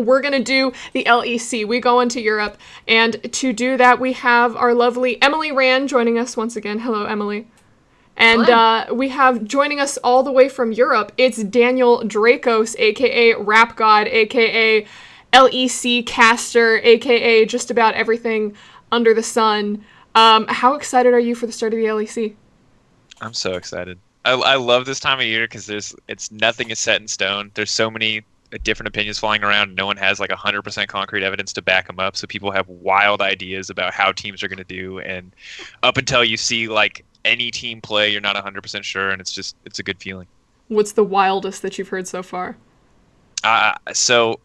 we're going to do the LEC. We go into Europe, and to do that, we have our lovely Emily Rand joining us once again. Hello, Emily. And we have joining us all the way from Europe, it's Daniel Drakos, aka Rap God, aka LEC caster, aka just about everything under the sun. How excited are you for the start of the LEC? I'm so excited. I love this time of year because nothing is set in stone. There's so many different opinions flying around. No one has like 100% concrete evidence to back them up. So people have wild ideas about how teams are going to do. And up until you see like any team play, you're not 100% sure. And it's a good feeling. What's the wildest that you've heard so far? So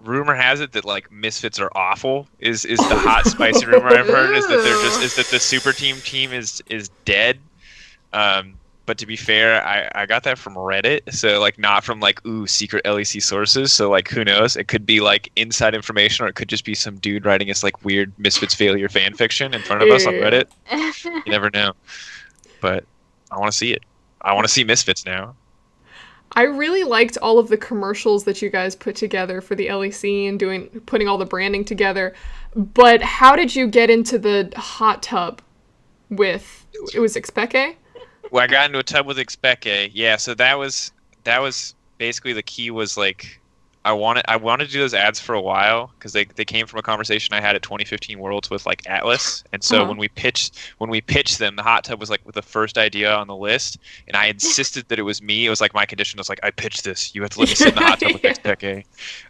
rumor has it that like Misfits are awful is the hot spicy rumor I've heard is that the super team is dead. But to be fair, I got that from Reddit, so like not from like secret LEC sources. So like who knows? It could be like inside information, or it could just be some dude writing us like weird Misfits failure fan fiction in front of us on Reddit. You never know. But I want to see it. I want to see Misfits now. I really liked all of the commercials that you guys put together for the LEC and putting all the branding together. But how did you get into the hot tub with it was Expeke? Well, I got into a tub with Expeke. Yeah, so that was basically the key was like I wanted to do those ads for a while because they came from a conversation I had at 2015 Worlds with like Atlas, and so when we pitched them, the hot tub was like the first idea on the list, and I insisted that it was me. It was like my condition was like I pitched this. You have to let me sit in the hot tub with Expeke.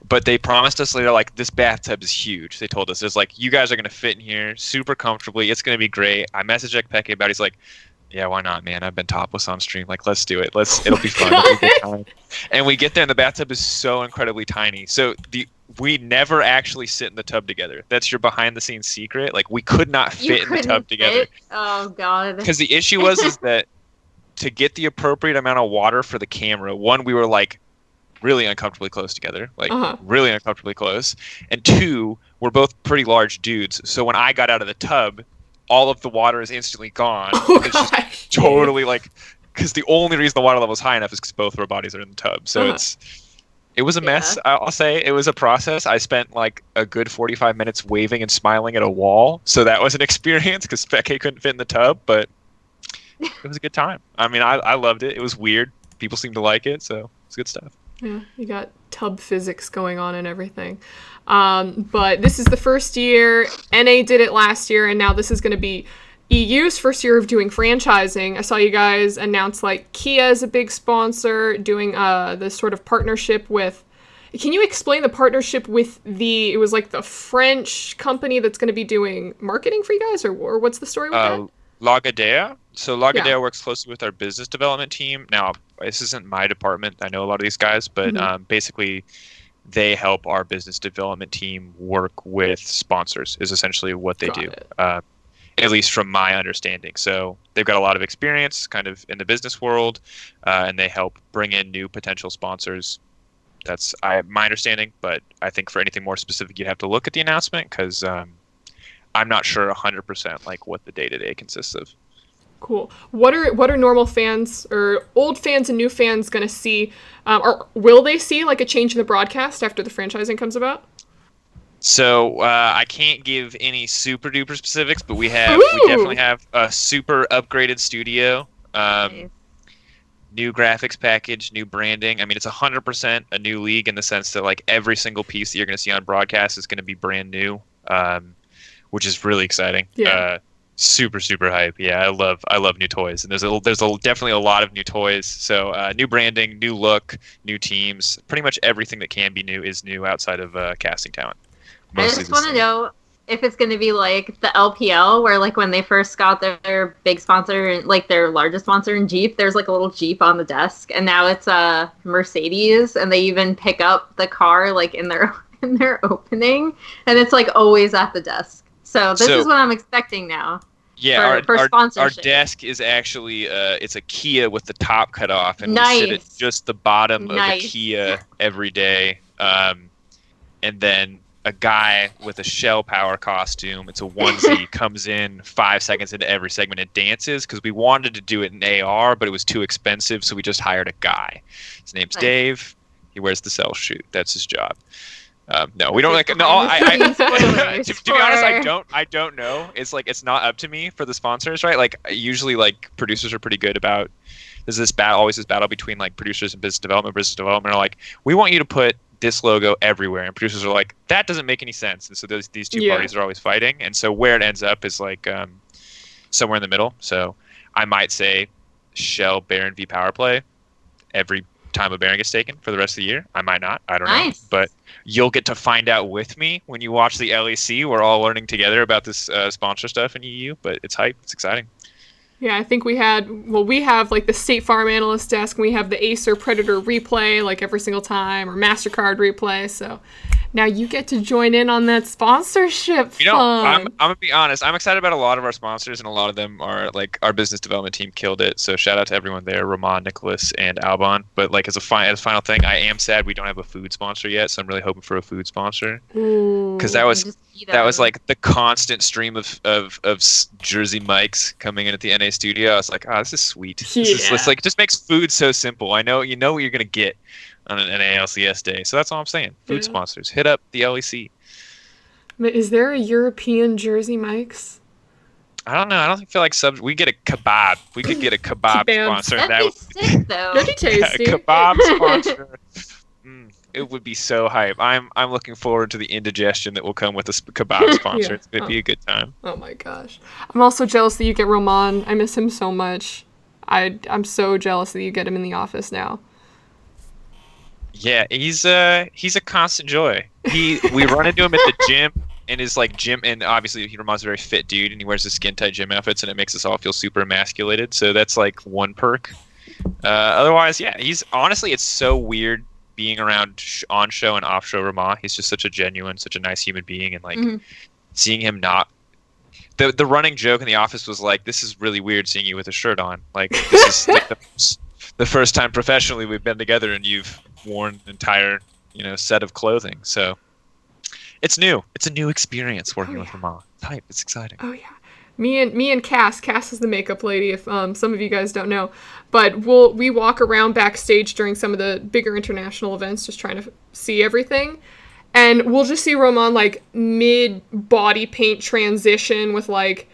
But they promised us later like this bathtub is huge. They told us there's like you guys are gonna fit in here super comfortably. It's gonna be great. I messaged Expeke about it. He's like, yeah, why not, man? I've been topless on stream. Like, let's do it. It'll be fun. It'll be a good time. And we get there, and the bathtub is so incredibly tiny. So we never actually sit in the tub together. That's your behind-the-scenes secret. Like, we could not fit in the tub together. Oh god. Because the issue is that to get the appropriate amount of water for the camera, one, we were like really uncomfortably close together, like really uncomfortably close, and two, we're both pretty large dudes. So when I got out of the tub, all of the water is instantly gone. Oh, it's just totally like, because the only reason the water level is high enough is because both of our bodies are in the tub. So it was a mess. I'll say it was a process. I spent like a good 45 minutes waving and smiling at a wall. So that was an experience because Speke couldn't fit in the tub, but it was a good time. I mean, I loved it. It was weird. People seemed to like it, so it's good stuff. Yeah, you got tub physics going on and everything. But this is the first year. NA did it last year, and now this is going to be EU's first year of doing franchising. I saw you guys announce like Kia is a big sponsor, doing this sort of partnership with. Can you explain the partnership with it was like the French company that's going to be doing marketing for you guys, or what's the story with that? Lagardère. So Lagardère works closely with our business development team. Now, this isn't my department. I know a lot of these guys, but basically they help our business development team work with sponsors is essentially what they do, at least from my understanding. So they've got a lot of experience kind of in the business world, and they help bring in new potential sponsors. That's my understanding, but I think for anything more specific, you'd have to look at the announcement because I'm not sure 100% like what the day-to-day consists of. Cool. What are normal fans or old fans and new fans going to see? Or will they see like a change in the broadcast after the franchising comes about? So I can't give any super duper specifics, but we definitely have a super upgraded studio, new graphics package, new branding. I mean, it's 100% a new league in the sense that like every single piece that you're going to see on broadcast is going to be brand new, which is really exciting. Yeah. Super hype. Yeah, I love new toys, and there's definitely a lot of new toys. So new branding, new look, new teams. Pretty much everything that can be new is new outside of casting talent. Mostly I just want to know if it's going to be like the LPL, where like when they first got their big sponsor, like their largest sponsor in Jeep, there's like a little Jeep on the desk, and now it's a Mercedes, and they even pick up the car like in their opening, and it's like always at the desk. So this is what I'm expecting now. Yeah, for our desk is actually it's a Kia with the top cut off, and we sit at just the bottom of a Kia every day. And then a guy with a shell power costume, it's a onesie, comes in 5 seconds into every segment and dances because we wanted to do it in AR, but it was too expensive, so we just hired a guy. His name's Dave. He wears the cell shoot. That's his job. No, we don't like. No, to be honest, I don't know. It's like it's not up to me for the sponsors, right? Like usually, like producers are pretty good about. There's this always this battle between like producers and business development. Business development are like, we want you to put this logo everywhere, and producers are like, that doesn't make any sense. And so these two parties are always fighting, and so where it ends up is like somewhere in the middle. So I might say Shell Baron v Power Play every time a Baron gets taken for the rest of the year. I might not. I don't know. But you'll get to find out with me when you watch the LEC. We're all learning together about this sponsor stuff in EU, but it's hype. It's exciting. Yeah, I think we have like the State Farm Analyst Desk, and we have the Acer Predator replay like every single time, or MasterCard replay. So now you get to join in on that sponsorship fun. I'm gonna be honest. I'm excited about a lot of our sponsors, and a lot of them are like our business development team killed it. So shout out to everyone there, Ramon, Nicholas, and Albon. But like as a final thing, I am sad we don't have a food sponsor yet. So I'm really hoping for a food sponsor, because that was like the constant stream of Jersey Mikes coming in at the NA studio. I was like, this is sweet. It's like it just makes food so simple. I know you know what you're gonna get on an NALCS day. So that's all I'm saying. Food sponsors, hit up the LEC. Is there a European Jersey Mike's? I don't know. I don't feel like we get a kebab. We could get a kebab sponsor. That'd be sick, though. That'd be tasty. A kebab sponsor. It would be so hype. I'm looking forward to the indigestion that will come with a kebab sponsor. It's going to be a good time. Oh my gosh. I'm also jealous that you get Ramon. I miss him so much. I'm so jealous that you get him in the office now. Yeah, he's a constant joy. We run into him at the gym, and his like gym, and obviously Ramon's a very fit dude, and he wears the skin tight gym outfits, and it makes us all feel super emasculated. So that's like one perk. Otherwise, yeah, it's so weird being around on show and off show Ramon. He's just such a nice human being, and like seeing him not. The running joke in the office was like, this is really weird seeing you with a shirt on. Like this is like the first time professionally we've been together, and you've worn an entire set of clothing. So it's new. It's a new experience working with Ramon. It's hype. It's exciting. Oh yeah. Me and Cass is the makeup lady, if some of you guys don't know. But we walk around backstage during some of the bigger international events, just trying to see everything. And we'll just see Ramon like mid body paint transition with like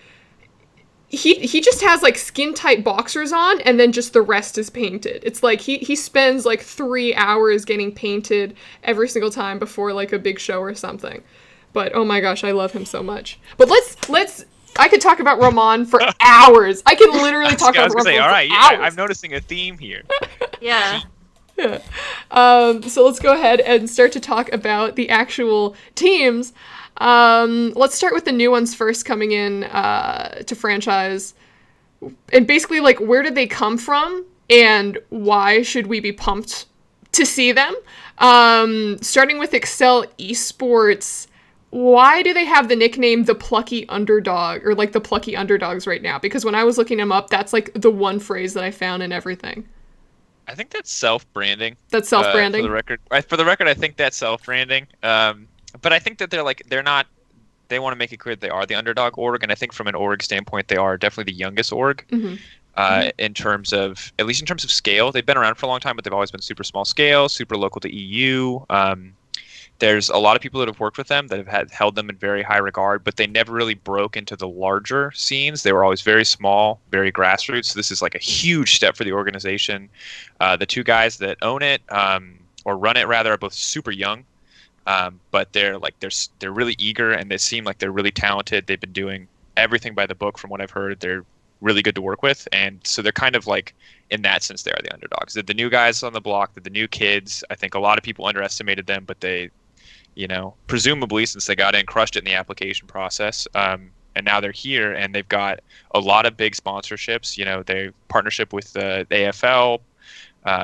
he just has like skin tight boxers on, and then just the rest is painted. It's like he spends like 3 hours getting painted every single time before like a big show or something. But oh my gosh, I love him so much. But let's I could talk about Ramon for hours. I can literally talk about Ramon for hours. I'm noticing a theme here. Yeah. Yeah. So let's go ahead and start to talk about the actual teams. Let's start with the new ones first coming in to franchise. And basically, like, where did they come from? And why should we be pumped to see them? Starting with Excel eSports. Why do they have the nickname the Plucky Underdog, or like the Plucky Underdogs right now? Because when I was looking them up, that's like the one phrase that I found in everything. I think that's self-branding. That's self-branding? For the record, I think that's self-branding. But I think that they want to make it clear that they are the underdog org, and I think from an org standpoint, they are definitely the youngest org. In terms of, at least in terms of scale. They've been around for a long time, but they've always been super small scale, super local to EU. There's a lot of people that have worked with them that have held them in very high regard, but they never really broke into the larger scenes. They were always very small, very grassroots. So this is like a huge step for the organization. The two guys that own it, or run it rather, are both super young, but they're really eager, and they seem like they're really talented. They've been doing everything by the book from what I've heard. They're really good to work with, and so they're kind of like, in that sense, they are the underdogs. They're the new guys on the block. They're the new kids. I think a lot of people underestimated them, but they, presumably, since they got in, crushed it in the application process. And now they're here, and they've got a lot of big sponsorships. They partnership with the AFL,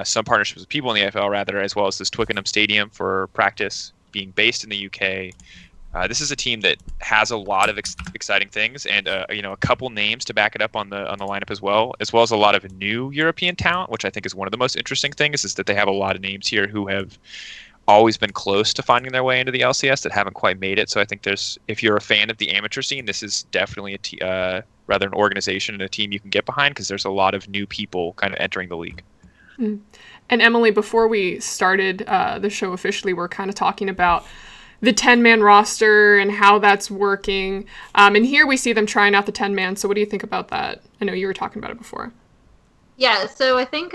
some partnerships with people in the AFL, rather, as well as this Twickenham Stadium for practice, being based in the UK. This is a team that has a lot of exciting things, and a couple names to back it up on the lineup as well as a lot of new European talent, which I think is one of the most interesting things, is that they have a lot of names here who have always been close to finding their way into the LCS that haven't quite made it. So I think if you're a fan of the amateur scene, this is definitely rather an organization and a team you can get behind, because there's a lot of new people kind of entering the league. And Emily, before we started the show officially, we're kind of talking about the 10-man roster and how that's working. And here we see them trying out the 10-man. So what do you think about that? I know you were talking about it before. Yeah, so I think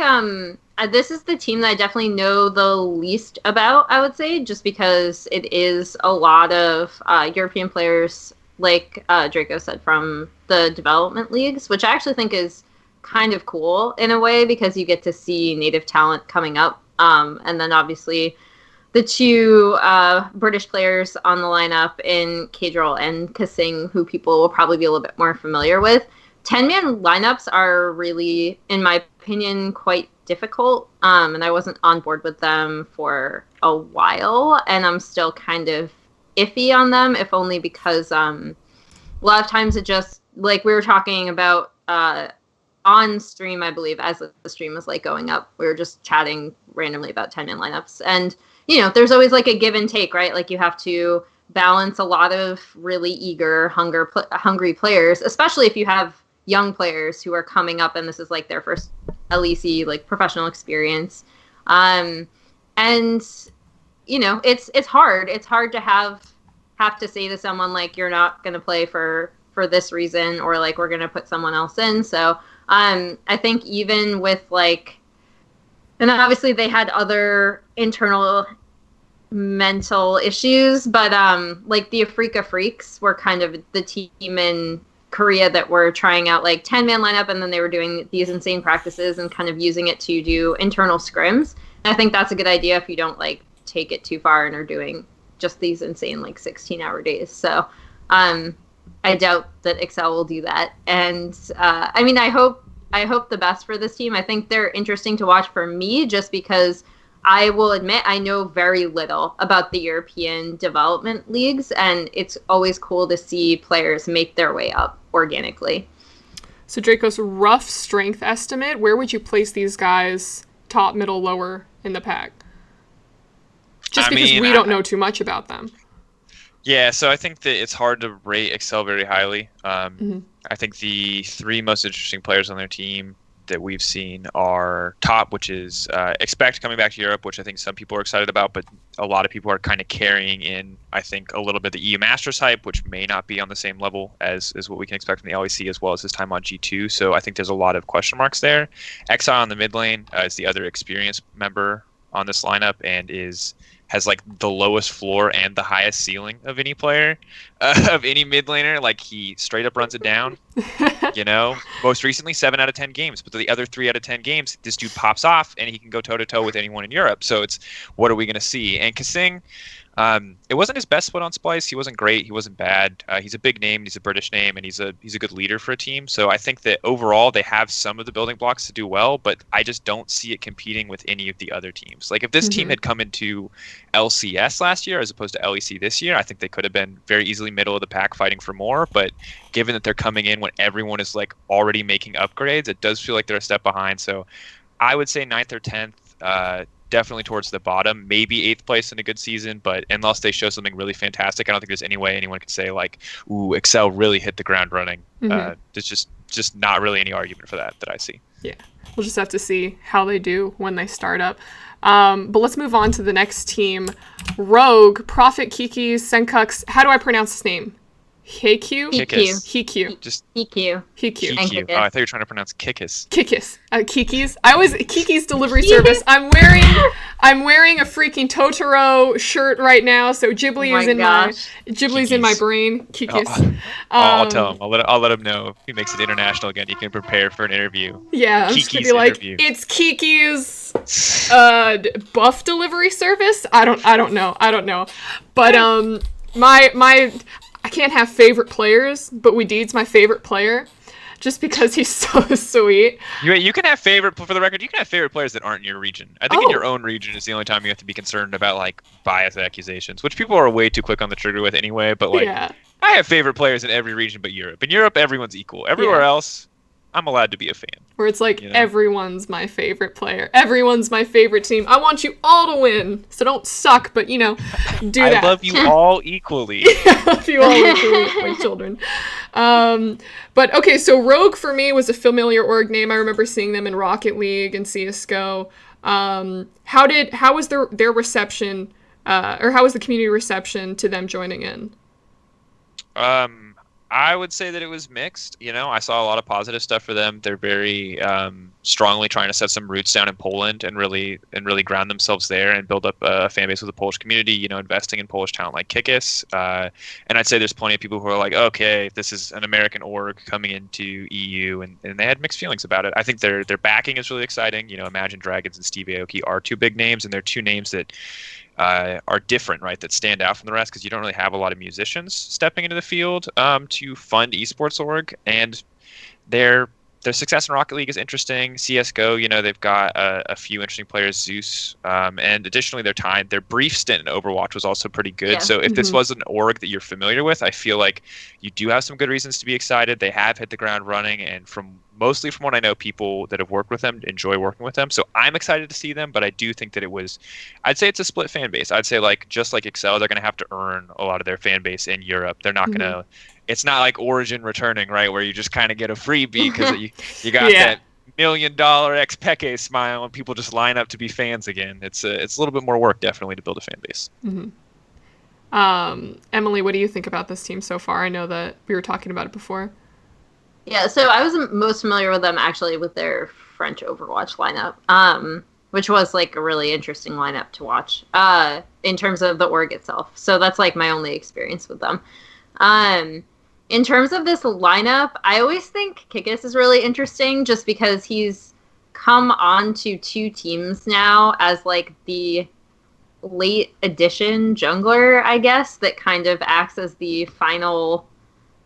this is the team that I definitely know the least about, I would say, just because it is a lot of European players, like Draco said, from the development leagues, which I actually think is kind of cool in a way because you get to see native talent coming up. And then obviously the two British players on the lineup in Kadril and Kasing, who people will probably be a little bit more familiar with. 10-man lineups are really, in my opinion, quite difficult. And I wasn't on board with them for a while, and I'm still kind of iffy on them, if only because a lot of times it just, like we were talking about on stream, I believe, as the stream was like going up, we were just chatting randomly about 10-man lineups. And, you know, there's always like a give and take, right? Like you have to balance a lot of really eager, hungry players, especially if you have young players who are coming up and this is like their first LEC, like professional experience. And, you know, it's hard. It's hard to have to say to someone like, you're not going to play for this reason, or like, we're going to put someone else in. So I think even with like, and obviously they had other internal mental issues, but like the Afrika Freaks were kind of the team in Korea that were trying out like 10-man lineup, and then they were doing these insane practices and kind of using it to do internal scrims. And I think that's a good idea if you don't like take it too far and are doing just these insane like 16-hour days. So I doubt that Excel will do that. And I mean, I hope the best for this team. I think they're interesting to watch for me just because I will admit I know very little about the European development leagues, and it's always cool to see players make their way up organically. So Draco's rough strength estimate, where would you place these guys, top, middle, lower in the pack? Just because we don't know too much about them. Yeah, so I think that it's hard to rate Excel very highly. I think the three most interesting players on their team that we've seen are top, which is Expect coming back to Europe, which I think some people are excited about, but a lot of people are kind of carrying in, I think, a little bit the EU Masters hype, which may not be on the same level as what we can expect from the LEC, as well as his time on G2. So I think there's a lot of question marks there. Exile on the mid lane is the other experienced member on this lineup and has like the lowest floor and the highest ceiling of any player, of any mid laner. Like he straight up runs it down, you know, most recently 7 out of 10 games, but the other 3 out of 10 games, this dude pops off and he can go toe to toe with anyone in Europe. So it's, what are we going to see? And Kasing, it wasn't his best split on Splice. He wasn't great. He wasn't bad. He's a big name. He's a British name, and he's a good leader for a team. So I think that overall they have some of the building blocks to do well, but I just don't see it competing with any of the other teams. Like if this team had come into LCS last year as opposed to LEC this year, I think they could have been very easily middle of the pack fighting for more. But given that they're coming in when everyone is like already making upgrades, it does feel like they're a step behind. So I would say 9th or 10th. Definitely towards the bottom, maybe 8th place in a good season, but unless they show something really fantastic, I don't think there's any way anyone could say like, ooh, Excel really hit the ground running. There's just not really any argument for that I see. Yeah. We'll just have to see how they do when they start up. But let's move on to the next team. Rogue, Prophet, Kiki, Senkux. How do I pronounce his name? Hikyu? Hikyu. Just Hikyu. Hikyu. Oh, I thought you were trying to pronounce Kikis. Kikis. Kiki's. I was Kiki's delivery service. I'm wearing a freaking Totoro shirt right now, so Ghibli is in Ghibli's in my brain. Kikis. I'll tell him. I'll let him know if he makes it international again. You can prepare for an interview. Yeah, I'm just gonna be like, it's Kiki's buff delivery service. I don't know. But I can't have favorite players, but Wedeed's my favorite player, just because he's so sweet. You can have for the record, you can have favorite players that aren't in your region. I think in your own region is the only time you have to be concerned about like bias accusations, which people are way too quick on the trigger with anyway. But like, I have favorite players in every region but Europe. In Europe, everyone's equal. Everywhere else, I'm allowed to be a fan. Where it's like, everyone's my favorite player. Everyone's my favorite team. I want you all to win. So don't suck, but, do that. I love you all equally. I love you all equally, my children. But, okay, so Rogue for me was a familiar org name. I remember seeing them in Rocket League and CSGO. How was their reception or how was the community reception to them joining in? I would say that it was mixed. I saw a lot of positive stuff for them. They're very strongly trying to set some roots down in Poland and really ground themselves there and build up a fan base with the Polish community. Investing in Polish talent like Kikis. And I'd say there's plenty of people who are like, okay, this is an American org coming into EU, and they had mixed feelings about it. I think their backing is really exciting. Imagine Dragons and Steve Aoki are two big names, and they're two names that are different, right? That stand out from the rest because you don't really have a lot of musicians stepping into the field to fund esports org, and their success in Rocket League is interesting. CS:GO, they've got a few interesting players, Zeus, and additionally their brief stint in Overwatch was also pretty good. Yeah. So if this was an org that you're familiar with, I feel like you do have some good reasons to be excited. They have hit the ground running, and mostly from what I know, people that have worked with them enjoy working with them. So I'm excited to see them, but I do think that I'd say it's a split fan base. I'd say just like Excel, they're going to have to earn a lot of their fan base in Europe. They're not going to, it's not like Origin returning, right? Where you just kind of get a freebie because you got that $1 million ex-Peke smile and people just line up to be fans again. It's a little bit more work definitely to build a fan base. Emily, what do you think about this team so far? I know that we were talking about it before. Yeah, so I was most familiar with them actually with their French Overwatch lineup, which was like a really interesting lineup to watch in terms of the org itself. So that's like my only experience with them. In terms of this lineup, I always think Kikis is really interesting just because he's come on to two teams now as like the late addition jungler, I guess, that kind of acts as the final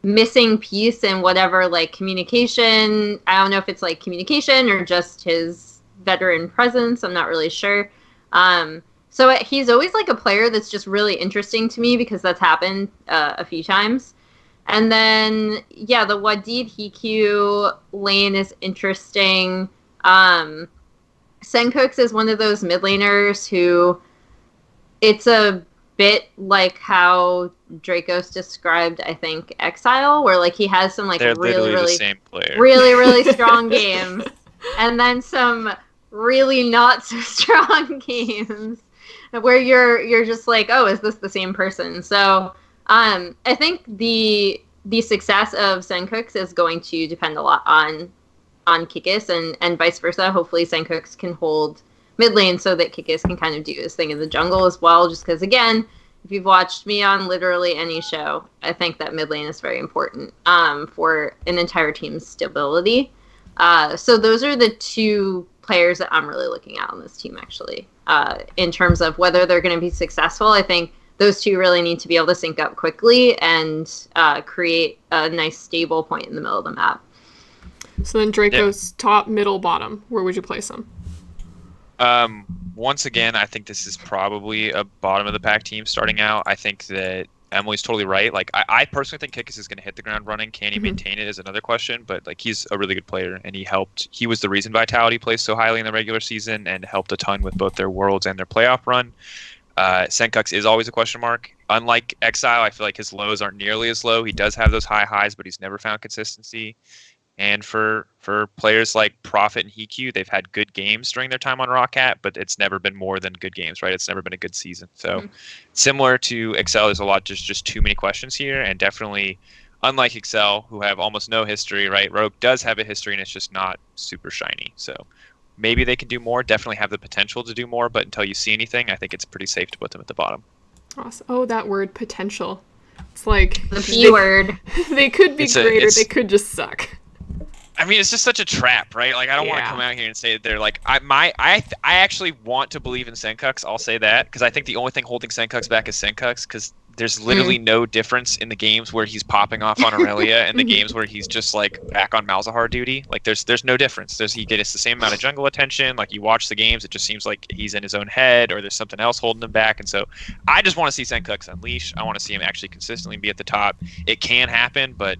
missing piece in whatever like communication. I don't know if it's like communication or just his veteran presence. I'm not really sure. So he's always like a player that's just really interesting to me because that's happened a few times. And then yeah, the Wadid Hiku lane is interesting. Sencooks is one of those mid laners who it's a bit like how Drakos described, I think, Exile, where like he has some like They're really the same player. really strong games, and then some really not so strong games where you're just like, oh, is this the same person? So I think the success of Sencooks is going to depend a lot on Kikis and vice versa. Hopefully Sencooks can hold mid lane so that Kikis can kind of do his thing in the jungle as well, just because again, if you've watched me on literally any show, I think that mid lane is very important for an entire team's stability. So those are the two players that I'm really looking at on this team, actually. In terms of whether they're going to be successful, I think those two really need to be able to sync up quickly and create a nice stable point in the middle of the map. So then Drakos, top, middle, bottom. Where would you place him? Once again, I think this is probably a bottom of the pack team starting out. I think that Emily's totally right. Like, I personally think Kikis is going to hit the ground running. Can he maintain it is another question, but like he's a really good player and he was the reason Vitality plays so highly in the regular season and helped a ton with both their Worlds and their playoff run. Sencooks is always a question mark. Unlike Exile, I feel like his lows aren't nearly as low. He does have those high highs, but he's never found consistency. And for players like Prophet and Hiku, they've had good games during their time on Roccat, but it's never been more than good games, right? It's never been a good season. So similar to Excel, there's a lot just too many questions here, and definitely unlike Excel, who have almost no history, right? Rogue does have a history, and it's just not super shiny. So maybe they can do more, definitely have the potential to do more, but until you see anything, I think it's pretty safe to put them at the bottom. Awesome. Oh, that word, potential. It's like the P word. They could be great or they could just suck. I mean, it's just such a trap, right? Like, I don't want to come out here and say that they're like, I actually want to believe in Sencooks. I'll say that because I think the only thing holding Sencooks back is Sencooks because there's literally no difference in the games where he's popping off on Aurelia and the games where he's just like back on Malzahar duty. Like, there's no difference. He gets the same amount of jungle attention. Like, you watch the games, it just seems like he's in his own head or there's something else holding him back. And so I just want to see Sencooks unleash. I want to see him actually consistently be at the top. It can happen, but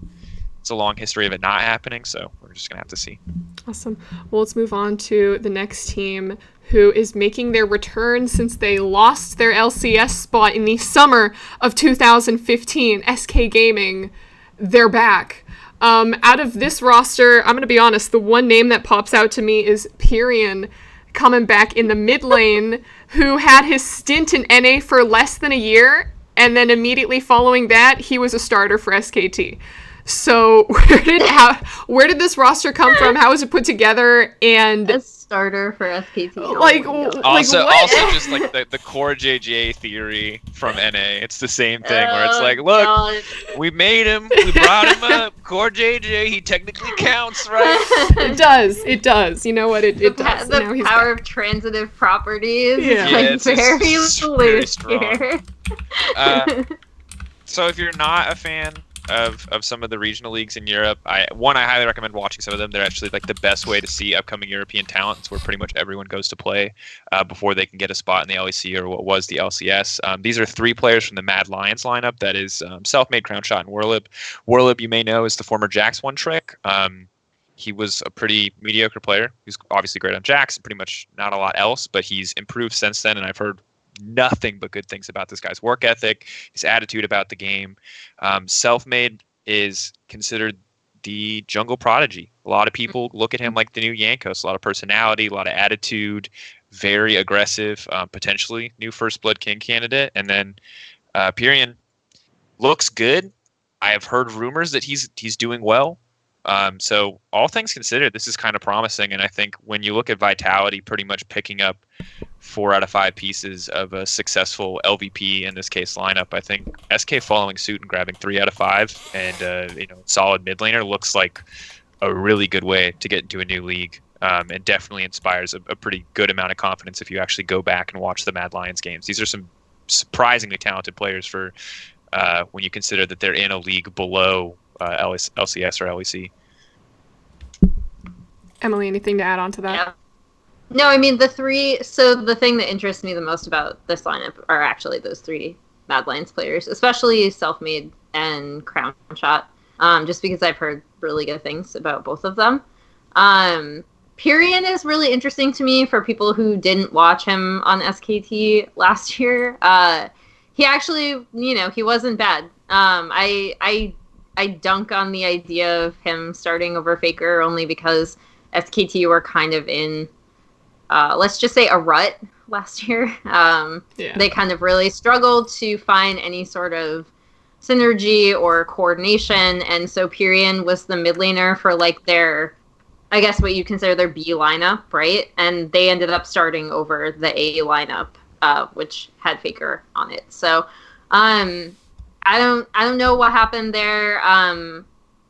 it's a long history of it not happening, so we're just going to have to see. Awesome. Well, let's move on to the next team who is making their return since they lost their LCS spot in the summer of 2015. SK Gaming, they're back. Out of this roster, I'm going to be honest, the one name that pops out to me is Pyrion coming back in the mid lane who had his stint in NA for less than a year, and then immediately following that, he was a starter for SKT. So where did this roster come from? How was it put together? And a starter for SKT. Also just like the core JJ theory from NA. It's the same thing where it's like, look, God. We made him, we brought him up. Core JJ, he technically counts, right? It does. You know what? It does. The now power of transitive properties it's very loose here. So if you're not a fan of some of the regional leagues in Europe, I highly recommend watching some of them. They're actually like the best way to see upcoming European talent. It's where pretty much everyone goes to play before they can get a spot in the LEC or what was the LCS. These are 3 players from the Mad Lions lineup. That is Selfmade, Crownshot, and Warlib. Warlib, you may know, is the former Jax One Trick. He was a pretty mediocre player. He's obviously great on Jax, pretty much not a lot else, but he's improved since then, and I've heard nothing but good things about this guy's work ethic, his attitude about the game. Selfmade is considered the jungle prodigy. A lot of people look at him like the new Yankos. A lot of personality, a lot of attitude, very aggressive, potentially new First Blood King candidate. And then Pyrian looks good. I have heard rumors that he's doing well. So all things considered, this is kind of promising. And I think when you look at Vitality pretty much picking up 4 out of 5 pieces of a successful LVP, in this case lineup, I think SK following suit and grabbing 3 out of 5 and solid mid laner looks like a really good way to get into a new league, and definitely inspires a pretty good amount of confidence if you actually go back and watch the Mad Lions games. These are some surprisingly talented players for when you consider that they're in a league below LCS or LEC. Emily, anything to add on to that? Yeah. No, I mean, the thing that interests me the most about this lineup are actually those 3 Mad Lions players, especially Selfmade and Crownshot, just because I've heard really good things about both of them. Pyrian is really interesting to me for people who didn't watch him on SKT last year. He actually, he wasn't bad. I dunk on the idea of him starting over Faker only because SKT were kind of in, let's just say, a rut last year. They kind of really struggled to find any sort of synergy or coordination, and so Pyrian was the mid laner for like their, I guess what you consider their B lineup, right? And they ended up starting over the A lineup, which had Faker on it. So I don't know what happened there.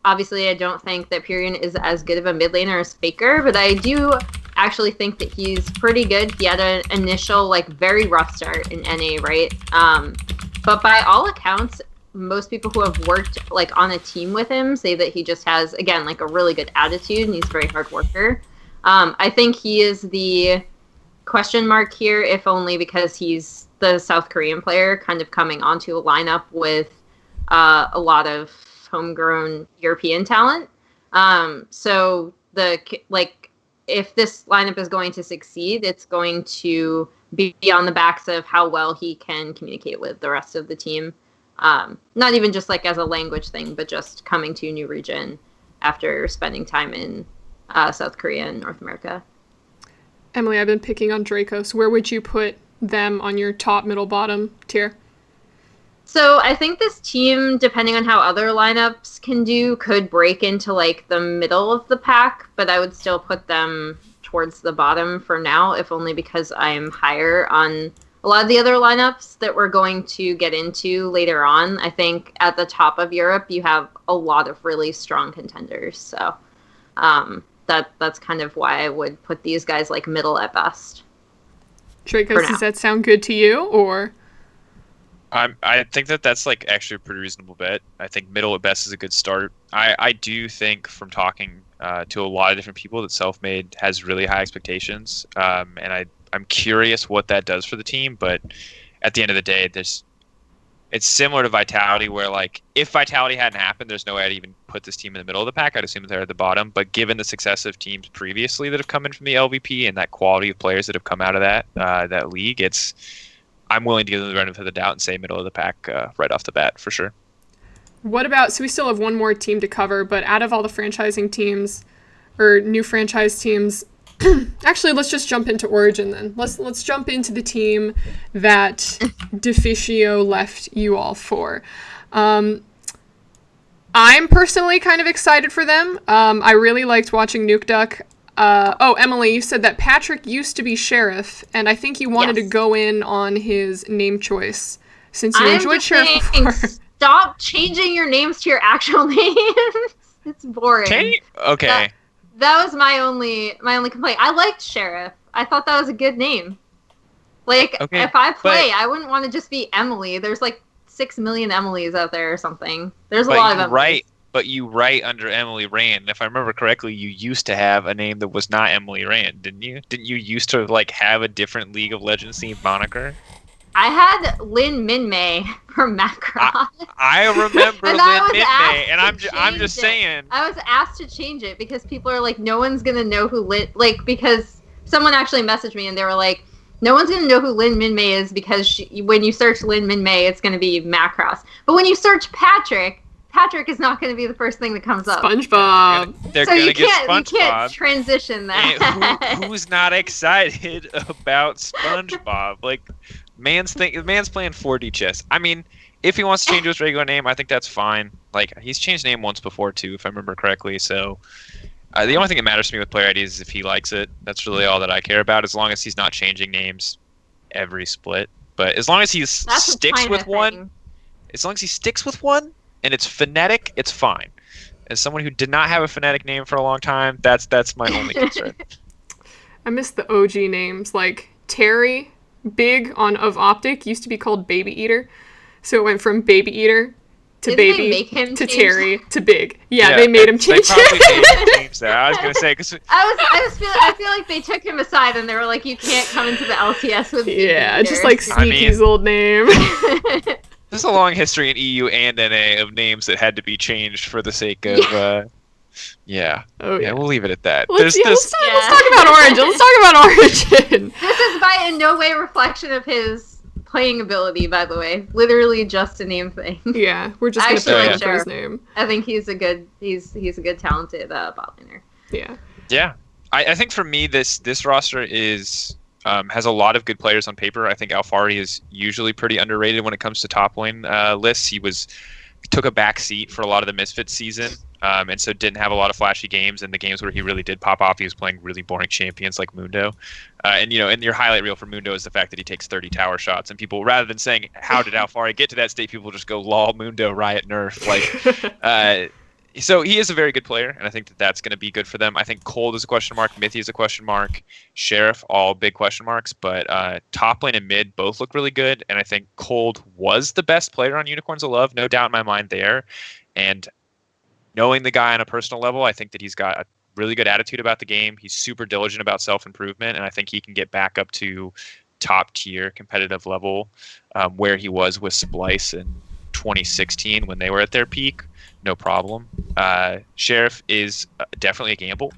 Obviously, I don't think that Pyrian is as good of a mid laner as Faker, but I do actually think that he's pretty good. He had an initial, like, very rough start in NA, right? But by all accounts, most people who have worked, like, on a team with him say that he just has, again, like, a really good attitude, and he's a very hard worker. I think he is the question mark here, if only because he's the South Korean player kind of coming onto a lineup with a lot of homegrown European talent. So if this lineup is going to succeed, it's going to be on the backs of how well he can communicate with the rest of the team. Not even just like as a language thing, but just coming to a new region after spending time in South Korea and North America. Emily, I've been picking on Drakos. Where would you put them on your top, middle, bottom tier? So I think this team, depending on how other lineups can do, could break into like the middle of the pack, but I would still put them towards the bottom for now, if only because I am higher on a lot of the other lineups that we're going to get into later on. I think at the top of Europe, you have a lot of really strong contenders. So that's kind of why I would put these guys like middle at best. Drakos, does that sound good to you, or? I think that's like actually a pretty reasonable bet. I think middle at best is a good start. I do think from talking to a lot of different people that Selfmade has really high expectations, and I'm curious what that does for the team. But at the end of the day, it's similar to Vitality, where like if Vitality hadn't happened, there's no way I'd even put this team in the middle of the pack. I'd assume they're at the bottom. But given the success of teams previously that have come in from the LVP and that quality of players that have come out of that league, I'm willing to give them the benefit of the doubt and say middle of the pack right off the bat, for sure. What about, so we still have one more team to cover, but out of all the franchising teams, or new franchise teams, Actually, let's just jump into Origin then. Let's jump into the team that Deficio left you all for. I'm personally kind of excited for them. I really liked watching Nuke Duck. Emily, you said that Patrick used to be Sheriff, and I think you wanted to go in on his name choice since you enjoyed Sheriff before. Stop changing your names to your actual names. It's boring. Okay. That was my only complaint. I liked Sheriff. I thought that was a good name. Like, if I play, I wouldn't want to just be Emily. There's like 6 million Emilys out there or something. There's a lot of Emilys. Right, but you write under Emily Rand. If I remember correctly, you used to have a name that was not Emily Rand, didn't you? Didn't you used to like have a different League of Legends themed moniker? I had Lin Minmay from Macross. I remember Lin Minmay, and I'm just saying. I was asked to change it because people are like, no one's gonna know who because someone actually messaged me and they were like, no one's gonna know who Lin Minmay is because when you search Lin Minmay, it's gonna be Macross. But when you search Patrick is not gonna be the first thing that comes up. SpongeBob. They're gonna get SpongeBob. You can't transition that. Who's not excited about SpongeBob? Like. Man's playing 4D chess. I mean, if he wants to change his regular name, I think that's fine. Like, he's changed name once before, too, if I remember correctly. So, the only thing that matters to me with player IDs is if he likes it. That's really all that I care about, as long as he's not changing names every split. But as long as he sticks with one, and it's phonetic, it's fine. As someone who did not have a phonetic name for a long time, that's my only concern. I miss the OG names, like Terry. Big of Optic used to be called Baby Eater, so it went from Baby Eater to Baby to Terry to Big. Yeah, they made him change it. They probably made him change that. I was gonna say because I feel like they took him aside and they were like, you can't come into the LCS with Baby Eater. Just like Sneaky's old name. There's a long history in EU and NA of names that had to be changed for the sake of. Yeah. We'll leave it at that. Let's talk about Origin. This is by in no way reflection of his playing ability, by the way. Literally just a name thing. Yeah, we're just gonna play for his name. I think he's a good talented bot laner. Yeah. Yeah. I think for me this roster is has a lot of good players on paper. I think Alfari is usually pretty underrated when it comes to top lane lists. He took a back seat for a lot of the Misfits season. And so didn't have a lot of flashy games, and the games where he really did pop off, he was playing really boring champions like Mundo. And your highlight reel for Mundo is the fact that he takes 30 tower shots, and people, rather than saying, how did Alfari get to that state, people just go, lol, Mundo, riot, nerf. Like, so he is a very good player, and I think that's going to be good for them. I think Cold is a question mark, Mithy is a question mark, Sheriff, all big question marks, but top lane and mid both look really good, and I think Cold was the best player on Unicorns of Love, no doubt in my mind there. And knowing the guy on a personal level, I think that he's got a really good attitude about the game. He's super diligent about self-improvement, and I think he can get back up to top-tier competitive level where he was with Splice in 2016 when they were at their peak. No problem. Sheriff is definitely a gamble.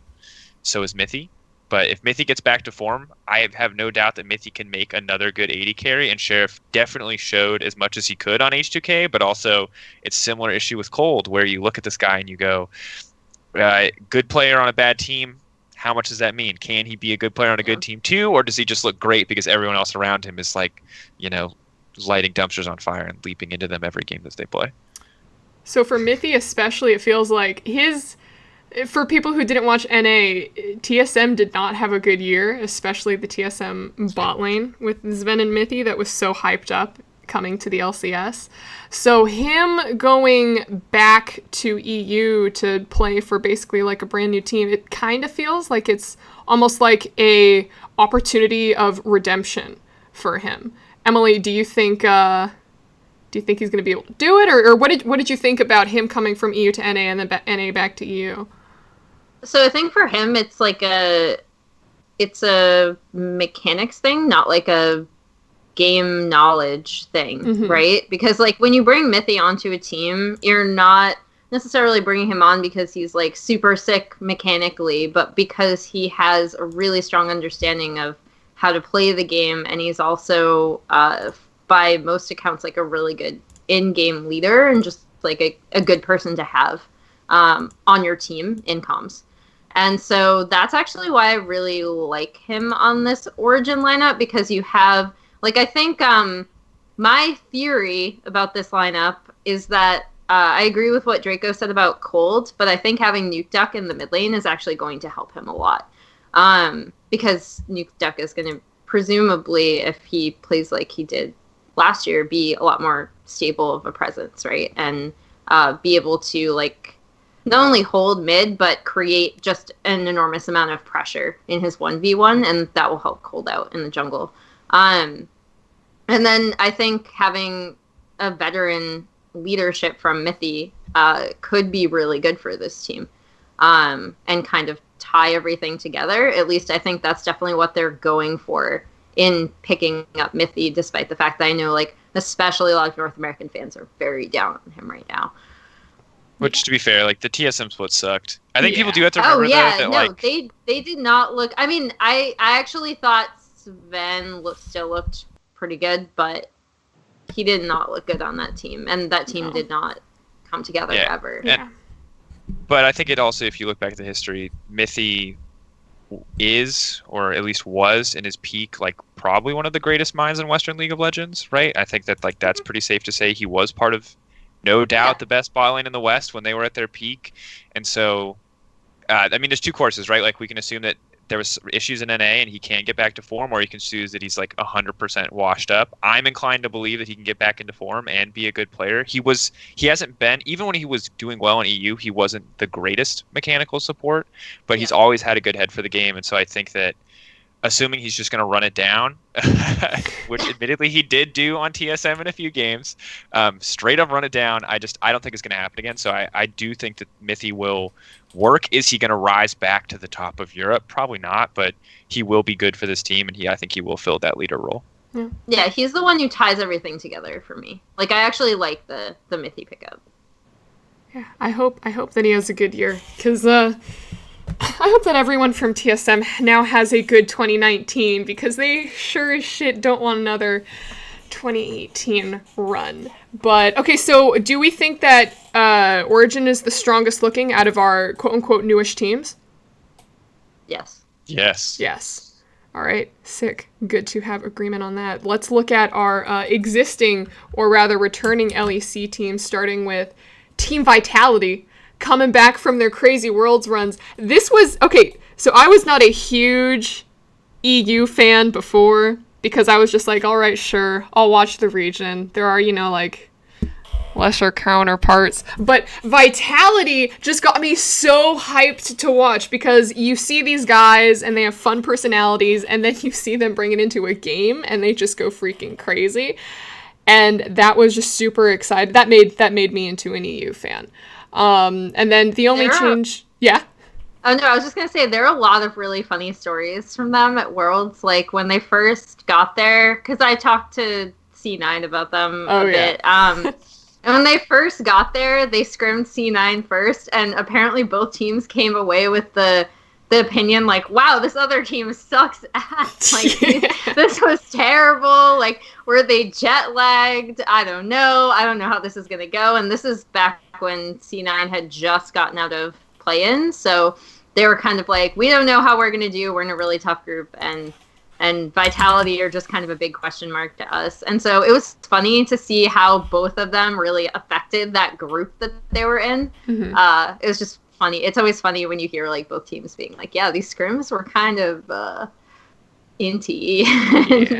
So is Mithy. But if Mithy gets back to form, I have no doubt that Mithy can make another good 80 carry, and Sheriff definitely showed as much as he could on H2K, but also it's similar issue with Cold, where you look at this guy and you go, good player on a bad team, how much does that mean? Can he be a good player on a good team too, or does he just look great because everyone else around him is like, lighting dumpsters on fire and leaping into them every game that they play? So for Mithy especially, it feels like for people who didn't watch NA, TSM did not have a good year, especially the TSM bot lane with Sven and Mithy that was so hyped up coming to the LCS. So him going back to EU to play for basically like a brand new team, it kind of feels like it's almost like a opportunity of redemption for him. Emily, do you think he's going to be able to do it, or what did you think about him coming from EU to NA and then NA back to EU? So I think for him, it's a mechanics thing, not like a game knowledge thing, right? Because like when you bring Mithy onto a team, you're not necessarily bringing him on because he's like super sick mechanically, but because he has a really strong understanding of how to play the game, and he's also by most accounts like a really good in-game leader and just like a good person to have on your team in comms. And so that's actually why I really like him on this Origin lineup, because you have, like, I think my theory about this lineup is that I agree with what Draco said about Cold, but I think having Nuke Duck in the mid lane is actually going to help him a lot. Because Nuke Duck is going to presumably, if he plays like he did last year, be a lot more stable of a presence, right? And be able to, like, not only hold mid, but create just an enormous amount of pressure in his 1v1, and that will help Cold out in the jungle. And then I think having a veteran leadership from Mithy could be really good for this team, and kind of tie everything together. At least I think that's definitely what they're going for in picking up Mithy, despite the fact that I know, like, especially a lot of North American fans are very down on him right now. Which, to be fair, like, the TSM split sucked. I think people do have to remember, though, that, they did not look... I mean, I actually thought Sven still looked pretty good, but he did not look good on that team, and that team did not come together ever. But I think it also, if you look back at the history, Mithy is, or at least was, in his peak, like, probably one of the greatest minds in Western League of Legends, right? I think that, like, that's pretty safe to say. He was part of, no doubt, the best bot lane in the West when they were at their peak. And so, I mean, there's two courses, right? Like, we can assume that there was issues in NA and he can't get back to form, or you can choose that he's, like, 100% washed up. I'm inclined to believe that he can get back into form and be a good player. He hasn't been, even when he was doing well in EU, he wasn't the greatest mechanical support, but he's always had a good head for the game. And so I think that, assuming he's just going to run it down, which admittedly he did do on TSM in a few games, straight up run it down, I don't think it's going to happen again. So I do think that Mithy will work. Is he going to rise back to the top of Europe? Probably not, but he will be good for this team, and I think he will fill that leader role. Yeah, he's the one who ties everything together for me. Like, I actually like the Mithy pickup. Yeah, I hope that he has a good year, because I hope that everyone from TSM now has a good 2019, because they sure as shit don't want another 2018 run. But, okay, so do we think that Origin is the strongest looking out of our quote-unquote newish teams? Yes. Yes. All right, sick. Good to have agreement on that. Let's look at our existing, or rather returning LEC teams, starting with Team Vitality, coming back from their crazy Worlds runs. This was, okay, so I was not a huge EU fan before, because I was just like, all right, sure, I'll watch the region. There are, like, lesser counterparts. But Vitality just got me so hyped to watch, because you see these guys and they have fun personalities, and then you see them bring it into a game and they just go freaking crazy. And that was just super excited. That made me into an EU fan. And then the only change... Yeah? Oh, no, I was just going to say, there are a lot of really funny stories from them at Worlds. Like, when they first got there, because I talked to C9 about them a bit. And when they first got there, they scrimmed C9 first, and apparently both teams came away with the opinion, like, wow, this other team sucks ass. Like, this was terrible. Like, were they jet lagged? I don't know how this is going to go. And this is back when C9 had just gotten out of play-in, so they were kind of like, we don't know how we're going to do. We're in a really tough group, and Vitality are just kind of a big question mark to us. And so it was funny to see how both of them really affected that group that they were in. Mm-hmm. It was just funny. It's always funny when you hear, like, both teams being like, yeah, these scrims were kind of inty.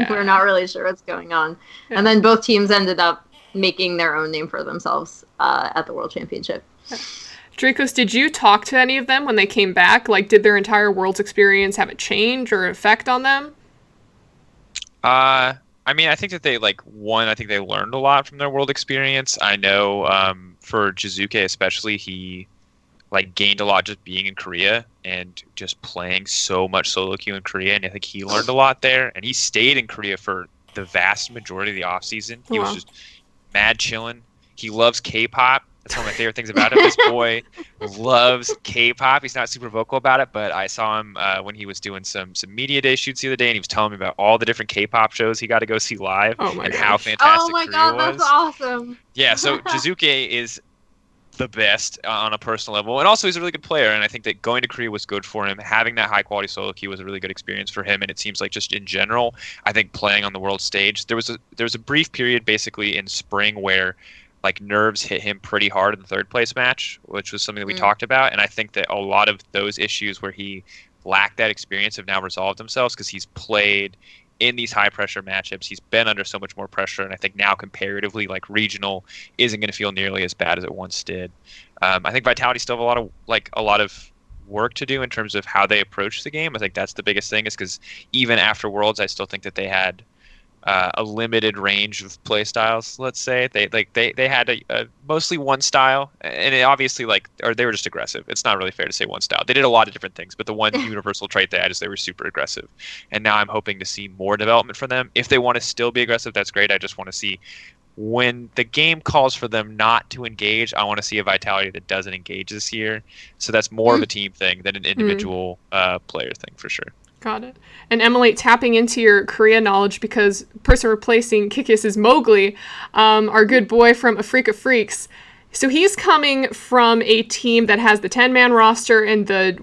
We're not really sure what's going on. Yeah. And then both teams ended up making their own name for themselves at the World Championship. Drakos, did you talk to any of them when they came back? Like, did their entire Worlds experience have a change or effect on them? I mean, I think that they, like, I think they learned a lot from their World experience. I know for Jizuke especially, he, like, gained a lot just being in Korea and just playing so much solo queue in Korea, and I think he learned a lot there. And he stayed in Korea for the vast majority of the offseason. He was just mad chilling. He loves K-pop. That's one of my favorite things about him. This boy loves K-pop. He's not super vocal about it, but I saw him when he was doing some media day shoots the other day, and he was telling me about all the different K-pop shows he got to go see live, and how fantastic Korea was. That's awesome. Yeah, so Jizuke is the best on a personal level, and also he's a really good player, and I think that going to Korea was good for him. Having that high quality solo queue was a really good experience for him, and it seems like just in general, I think playing on the world stage, there was a brief period basically in spring where like nerves hit him pretty hard in the third place match, which was something that we talked about, and I think that a lot of those issues where he lacked that experience have now resolved themselves because he's played in these high pressure matchups. He's been under so much more pressure, and I think now comparatively, like regional isn't going to feel nearly as bad as it once did. I think Vitality still have a lot of work to do in terms of how they approach the game. I think that's the biggest thing, is because even after Worlds, I still think that they had a limited range of play styles. Let's say they had a mostly one style, and it obviously they were just aggressive. It's not really fair to say one style. They did a lot of different things, but the one universal trait they had is they were super aggressive. And now I'm hoping to see more development from them. If they want to still be aggressive, that's great. I just want to see when the game calls for them not to engage. I want to see a Vitality that doesn't engage this year. So that's more of a team thing than an individual player thing for sure. Got it. And Emily, tapping into your Korea knowledge, because person replacing Kikis is Mowgli, our good boy from Africa Freaks. So he's coming from a team that has the 10-man roster and the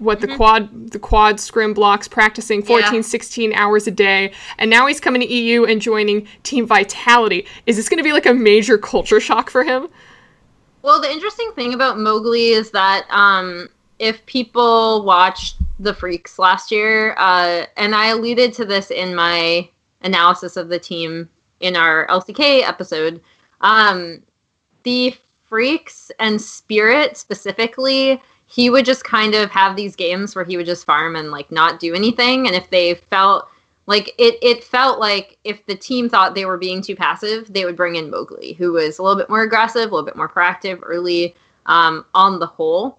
quad scrim blocks, practicing 14, 16 hours a day. And now he's coming to EU and joining Team Vitality. Is this going to be like a major culture shock for him? Well, the interesting thing about Mowgli is that if people watched the Freaks last year, and I alluded to this in my analysis of the team in our LCK episode, the Freaks and Spirit specifically, he would just kind of have these games where he would just farm and like not do anything. And if they felt like it felt like if the team thought they were being too passive, they would bring in Mowgli, who was a little bit more aggressive, a little bit more proactive early on the whole.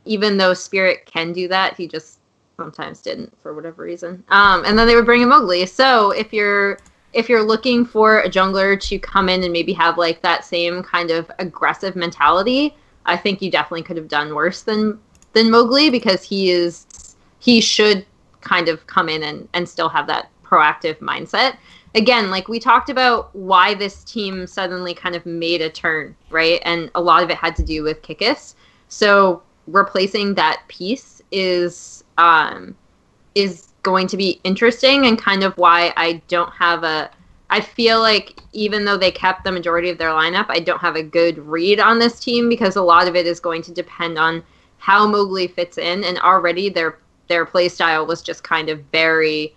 Even though Spirit can do that, he just sometimes didn't for whatever reason. And then they would bring in Mowgli. So if you're looking for a jungler to come in and maybe have like that same kind of aggressive mentality, I think you definitely could have done worse than Mowgli, because he should kind of come in and still have that proactive mindset. Again, like we talked about why this team suddenly kind of made a turn, right? And a lot of it had to do with Kikis. So replacing that piece is going to be interesting, and kind of why I feel like even though they kept the majority of their lineup, I don't have a good read on this team, because a lot of it is going to depend on how Mowgli fits in, and already their play style was just kind of very,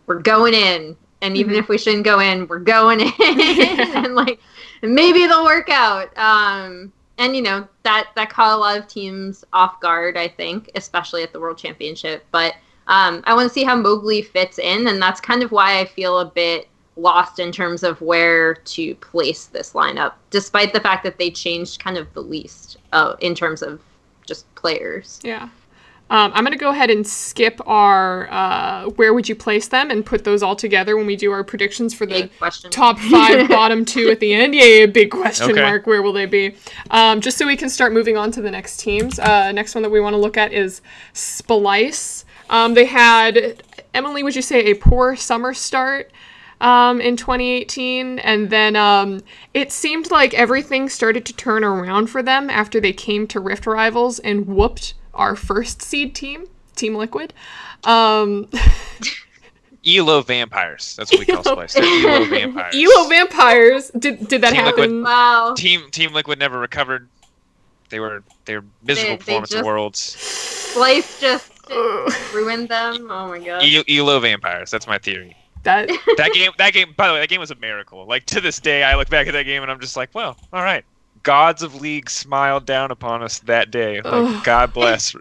we're going in, and even if we shouldn't go in, we're going in, and like maybe they'll work out. And, that caught a lot of teams off guard, I think, especially at the World Championship. But I want to see how Mowgli fits in, and that's kind of why I feel a bit lost in terms of where to place this lineup, despite the fact that they changed kind of the least in terms of just players. Yeah. I'm going to go ahead and skip our where would you place them and put those all together when we do our predictions for the top 5, bottom 2 at the end. Yeah, big question mark. Where will they be? Just so we can start moving on to the next teams. Next one that we want to look at is Splice. They had, Emily, would you say a poor summer start in 2018? And then it seemed like everything started to turn around for them after they came to Rift Rivals and whooped our first seed team, Team Liquid. ELO Vampires. That's what we call Splice. ELO Vampires. ELO Vampires. Did that Team happen? Liquid, wow. Team Liquid never recovered. They were miserable performance at Worlds. Splice just ruined them. Oh my god. ELO Vampires. That's my theory. That game. By the way, that game was a miracle. Like to this day, I look back at that game and I'm just like, well, all right. Gods of League smiled down upon us that day. Like, God bless.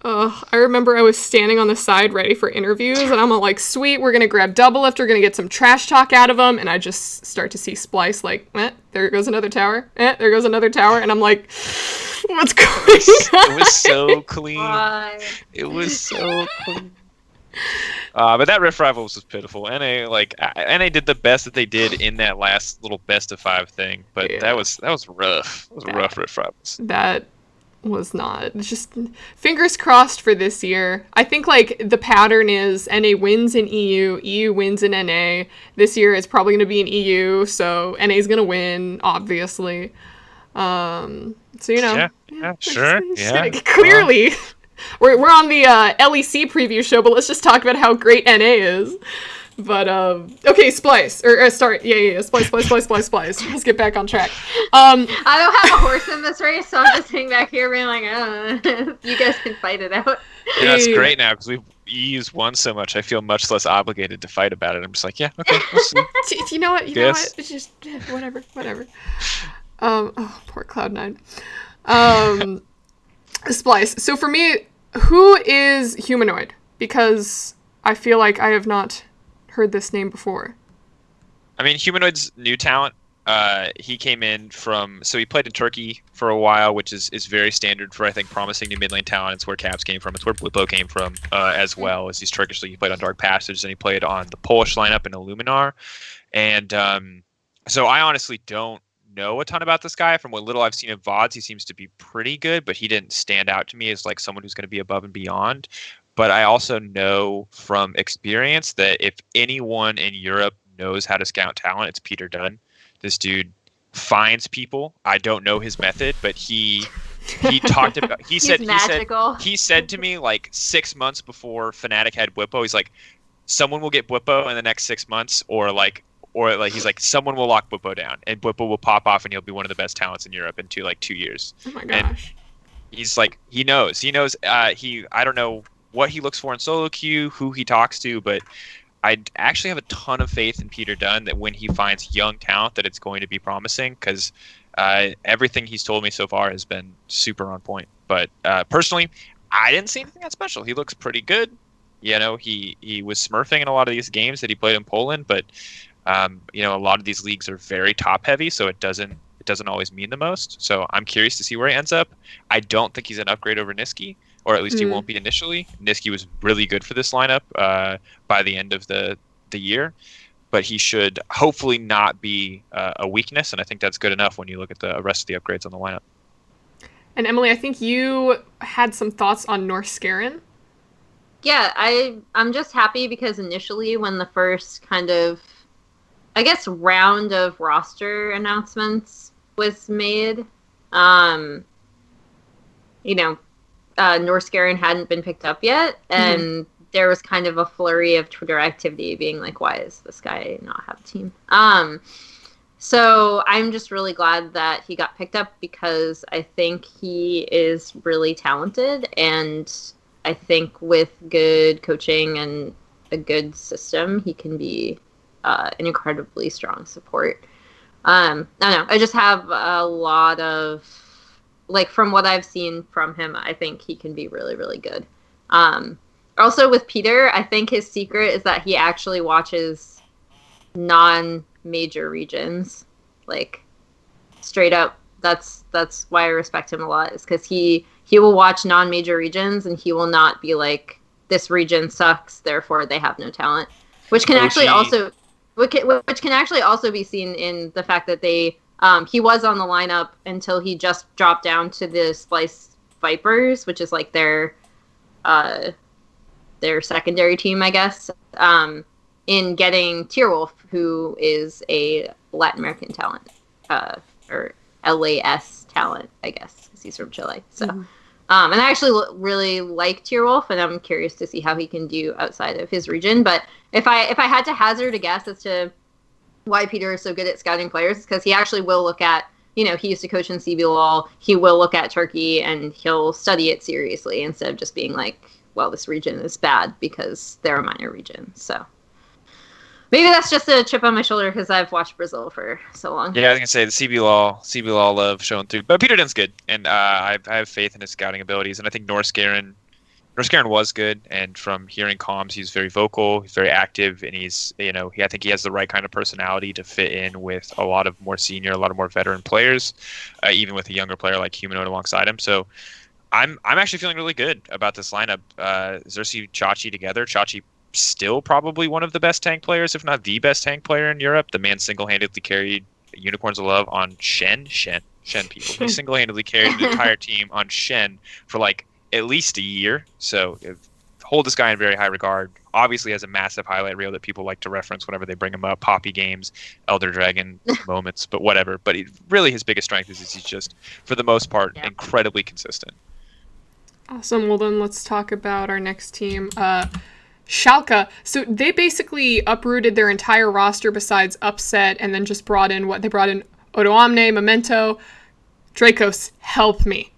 I remember I was standing on the side ready for interviews, and I'm like, sweet, we're going to grab Double Lift, we're going to get some trash talk out of them, and I just start to see Splice like, there goes another tower, there goes another tower, and I'm like, what's going on? It was so clean. Why? It was so clean. But that Rift Rivals was pitiful. NA did the best that they did in that last little best of 5 thing, but that was rough. It was a rough Rift Rivals. That was not. Just fingers crossed for this year. I think like the pattern is NA wins in EU, EU wins in NA. This year it's probably going to be in EU, so NA is going to win, obviously. So you know, Yeah, sure, yeah. clearly, we're on the LEC preview show, but let's just talk about how great NA is. But okay, Splice start. Yeah, Splice. Let's get back on track. I don't have a horse in this race, so I'm just sitting back here being like, you guys can fight it out. You know, it's great now because we've used one so much. I feel much less obligated to fight about it. I'm just like, yeah, okay, we'll see. You know what? It's just whatever. Oh, poor Cloud9. Splice. So for me, who is Humanoid? Because I feel like I have not heard this name before. I mean, Humanoid's new talent. He came in so he played in Turkey for a while, which is very standard for, I think, promising new mid lane talent. It's where Caps came from. It's where Blippo came from, as well as he's Turkish. So he played on Dark Passage, and he played on the Polish lineup in Illuminar. And so I honestly don't know a ton about this guy. From what little I've seen of VODs, he seems to be pretty good, but he didn't stand out to me as like someone who's going to be above and beyond. But I also know from experience that if anyone in Europe knows how to scout talent, it's Peter Dunn. This dude finds people. I don't know his method, but he talked about. He said to me like 6 months before Fnatic had Bwipo, he's like, someone will get Bwipo in the next 6 months, or he's like, someone will lock Bwipo down, and Bwipo will pop off, and he'll be one of the best talents in Europe in 2 years. Oh my gosh! And he's like, he knows. I don't know what he looks for in solo queue, who he talks to, but I actually have a ton of faith in Peter Dunn that when he finds young talent that it's going to be promising, because everything he's told me so far has been super on point. But personally, I didn't see anything that special. He looks pretty good. You know, he was smurfing in a lot of these games that he played in Poland, but you know, a lot of these leagues are very top heavy, so it doesn't always mean the most. So I'm curious to see where he ends up. I don't think he's an upgrade over Niski, or at least he won't be initially. Niski was really good for this lineup by the end of the year, but he should hopefully not be a weakness, and I think that's good enough when you look at the rest of the upgrades on the lineup. And Emily, I think you had some thoughts on Norskarin. Yeah, I'm just happy because initially when the first kind of, I guess, round of roster announcements was made, you know, Norskarin hadn't been picked up yet, and there was kind of a flurry of Twitter activity being like, why is this guy not have a team? So I'm just really glad that he got picked up because I think he is really talented, and I think with good coaching and a good system, he can be an incredibly strong support. I don't know. I just have a lot of, like, from what I've seen from him, I think he can be really, really good. Also with Peter, I think his secret is that he actually watches non-major regions. Like, straight up, that's why I respect him a lot, is because he will watch non-major regions and he will not be like, this region sucks, therefore they have no talent. Which can actually also be seen in the fact that he was on the lineup until he just dropped down to the Splice Vipers, which is like their secondary team, I guess, in getting Tierwolf, who is a Latin American talent, or LAS talent, I guess, because he's from Chile. So, and I actually really like Tierwolf, and I'm curious to see how he can do outside of his region. But if I had to hazard a guess as to why Peter is so good at scouting players, because he actually will look at, you know, he used to coach in CBLOL, he will look at Turkey and he'll study it seriously instead of just being like, well, this region is bad because they're a minor region. So maybe that's just a chip on my shoulder because I've watched Brazil for so long. Yeah, I was going to say the CBLOL love showing through. But Peter Dunn's good, and I have faith in his scouting abilities, and I think Norskarin was good, and from hearing comms, he's very vocal, he's very active, and he's, you know, I think he has the right kind of personality to fit in with a lot of more senior, a lot of more veteran players, even with a younger player like Humanoid alongside him. So I'm actually feeling really good about this lineup. Xerxes, Chachi together. Chachi still probably one of the best tank players, if not the best tank player in Europe. The man single-handedly carried Unicorns of Love on Shen people. He single-handedly carried the entire team on Shen for like at least a year. So hold this guy in very high regard. Obviously has a massive highlight reel that people like to reference whenever they bring him up. Poppy games, Elder Dragon moments, but whatever. But really his biggest strength is he's just, for the most part, incredibly consistent. Awesome. Well, then let's talk about our next team. Schalke. So they basically uprooted their entire roster besides Upset and then just brought in what they brought in: Odoamne, Memento, Drakos, help me.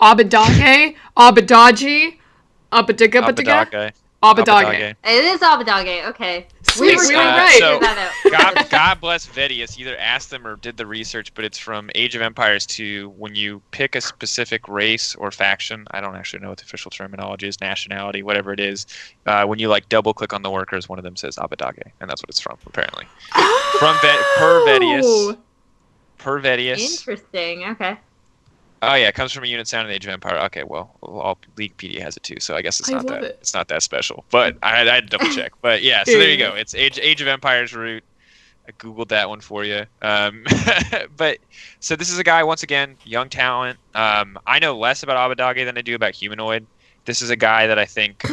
Abadage, Abadage. It is Abadage. Okay. We were right. So, God bless Vettius. Either asked them or did the research, but it's from Age of Empires 2. When you pick a specific race or faction, I don't actually know what the official terminology is, nationality, whatever it is. When you like double click on the workers, one of them says Abadage, and that's what it's from, apparently. Per Vettius. Interesting. Okay. Oh yeah, it comes from a unit sound in Age of Empire. Okay, well, all Leaguepedia has it too, so I guess it's not that special. But I had to double check. But yeah, so there you go. It's Age of Empires root. I googled that one for you. But so this is a guy, once again, young talent. I know less about Abadage than I do about Humanoid. This is a guy that I think,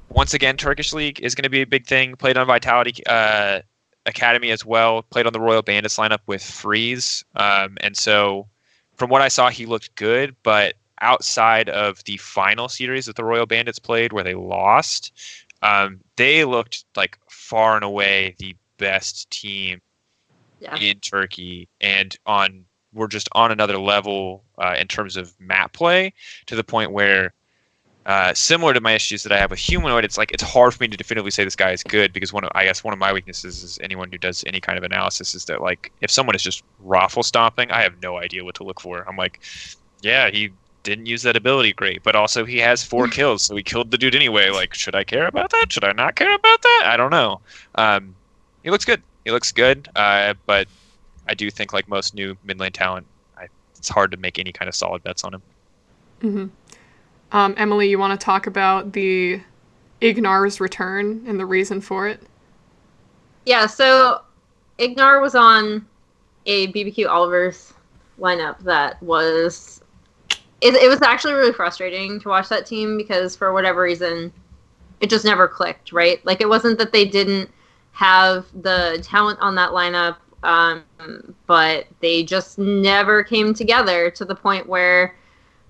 once again, Turkish League is going to be a big thing. Played on Vitality Academy as well, played on the Royal Bandits lineup with Freeze, and so from what I saw he looked good, but outside of the final series that the Royal Bandits played where they lost, they looked like far and away the best team in Turkey, and we're just on another level in terms of map play, to the point where similar to my issues that I have with Humanoid, it's hard for me to definitively say this guy is good, because one of my weaknesses is anyone who does any kind of analysis is that, like, if someone is just raffle stomping, I have no idea what to look for. I'm like, yeah, he didn't use that ability great, but also he has 4 kills, so he killed the dude anyway. Like, should I care about that? Should I not care about that? I don't know. He looks good. But I do think, like most new mid lane talent, it's hard to make any kind of solid bets on him. Mm-hmm. Emily, you want to talk about the Ignar's return and the reason for it? Yeah, so Ignar was on a BBQ Oliver's lineup that was... It was actually really frustrating to watch that team, because for whatever reason, it just never clicked, right? Like, it wasn't that they didn't have the talent on that lineup, but they just never came together to the point where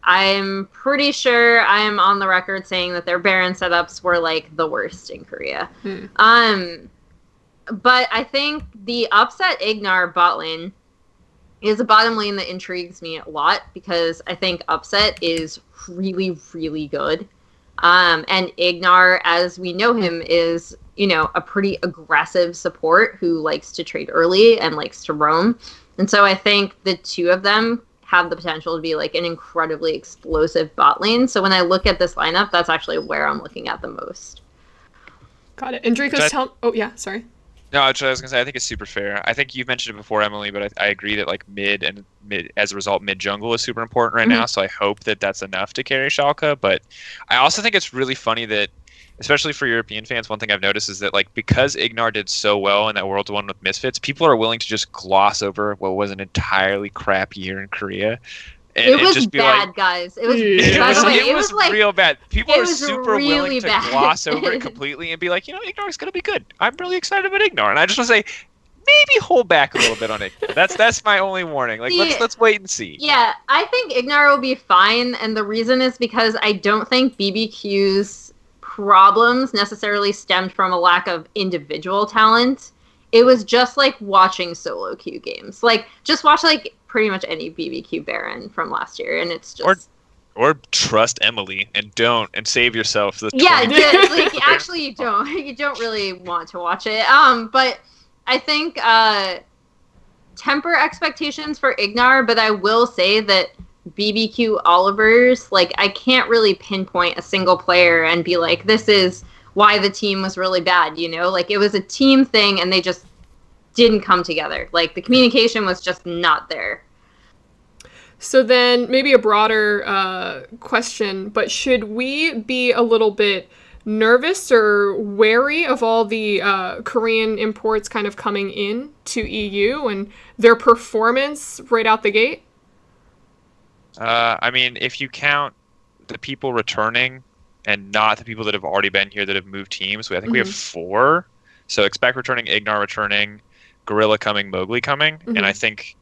I'm pretty sure I am on the record saying that their Baron setups were, like, the worst in Korea. But I think the Upset Ignar bot lane is a bottom lane that intrigues me a lot, because I think Upset is really, really good. And Ignar, as we know him, is, a pretty aggressive support who likes to trade early and likes to roam. And so I think the two of them have the potential to be, like, an incredibly explosive bot lane. So when I look at this lineup, that's actually where I'm looking at the most. Got it. And Drakos, oh yeah, sorry. No, I was going to say, I think it's super fair. I think you've mentioned it before, Emily, but I agree that, like, mid, as a result, mid jungle is super important right now. So I hope that that's enough to carry Schalke. But I also think it's really funny that, especially for European fans, one thing I've noticed is that, like, because Ignar did so well in that World 1 with Misfits, people are willing to just gloss over what was an entirely crap year in Korea. And it was just be bad, like, guys. It was like, real bad. People are super really willing to gloss over it completely and be like, Ignar's going to be good. I'm really excited about Ignar. And I just want to say, maybe hold back a little bit on Ignar. That's my only warning. Like, let's wait and see. Yeah, I think Ignar will be fine, and the reason is because I don't think BBQ's problems necessarily stemmed from a lack of individual talent. It was just like watching solo queue games. Like, just watch, like, pretty much any BBQ Baron from last year, and it's just... Or trust Emily and save yourself the actually you don't really want to watch it. But I think temper expectations for Ignar, but I will say that BBQ Oliver's, like, I can't really pinpoint a single player and be like, this is why the team was really bad, Like, it was a team thing, and they just didn't come together. Like, the communication was just not there. So then, maybe a broader question, but should we be a little bit nervous or wary of all the Korean imports kind of coming in to EU and their performance right out the gate? I mean, if you count the people returning and not the people that have already been here that have moved teams. I think we have Mm-hmm. 4. So expect returning, Ignar returning, Gorilla coming, Mowgli coming, Mm-hmm. and I think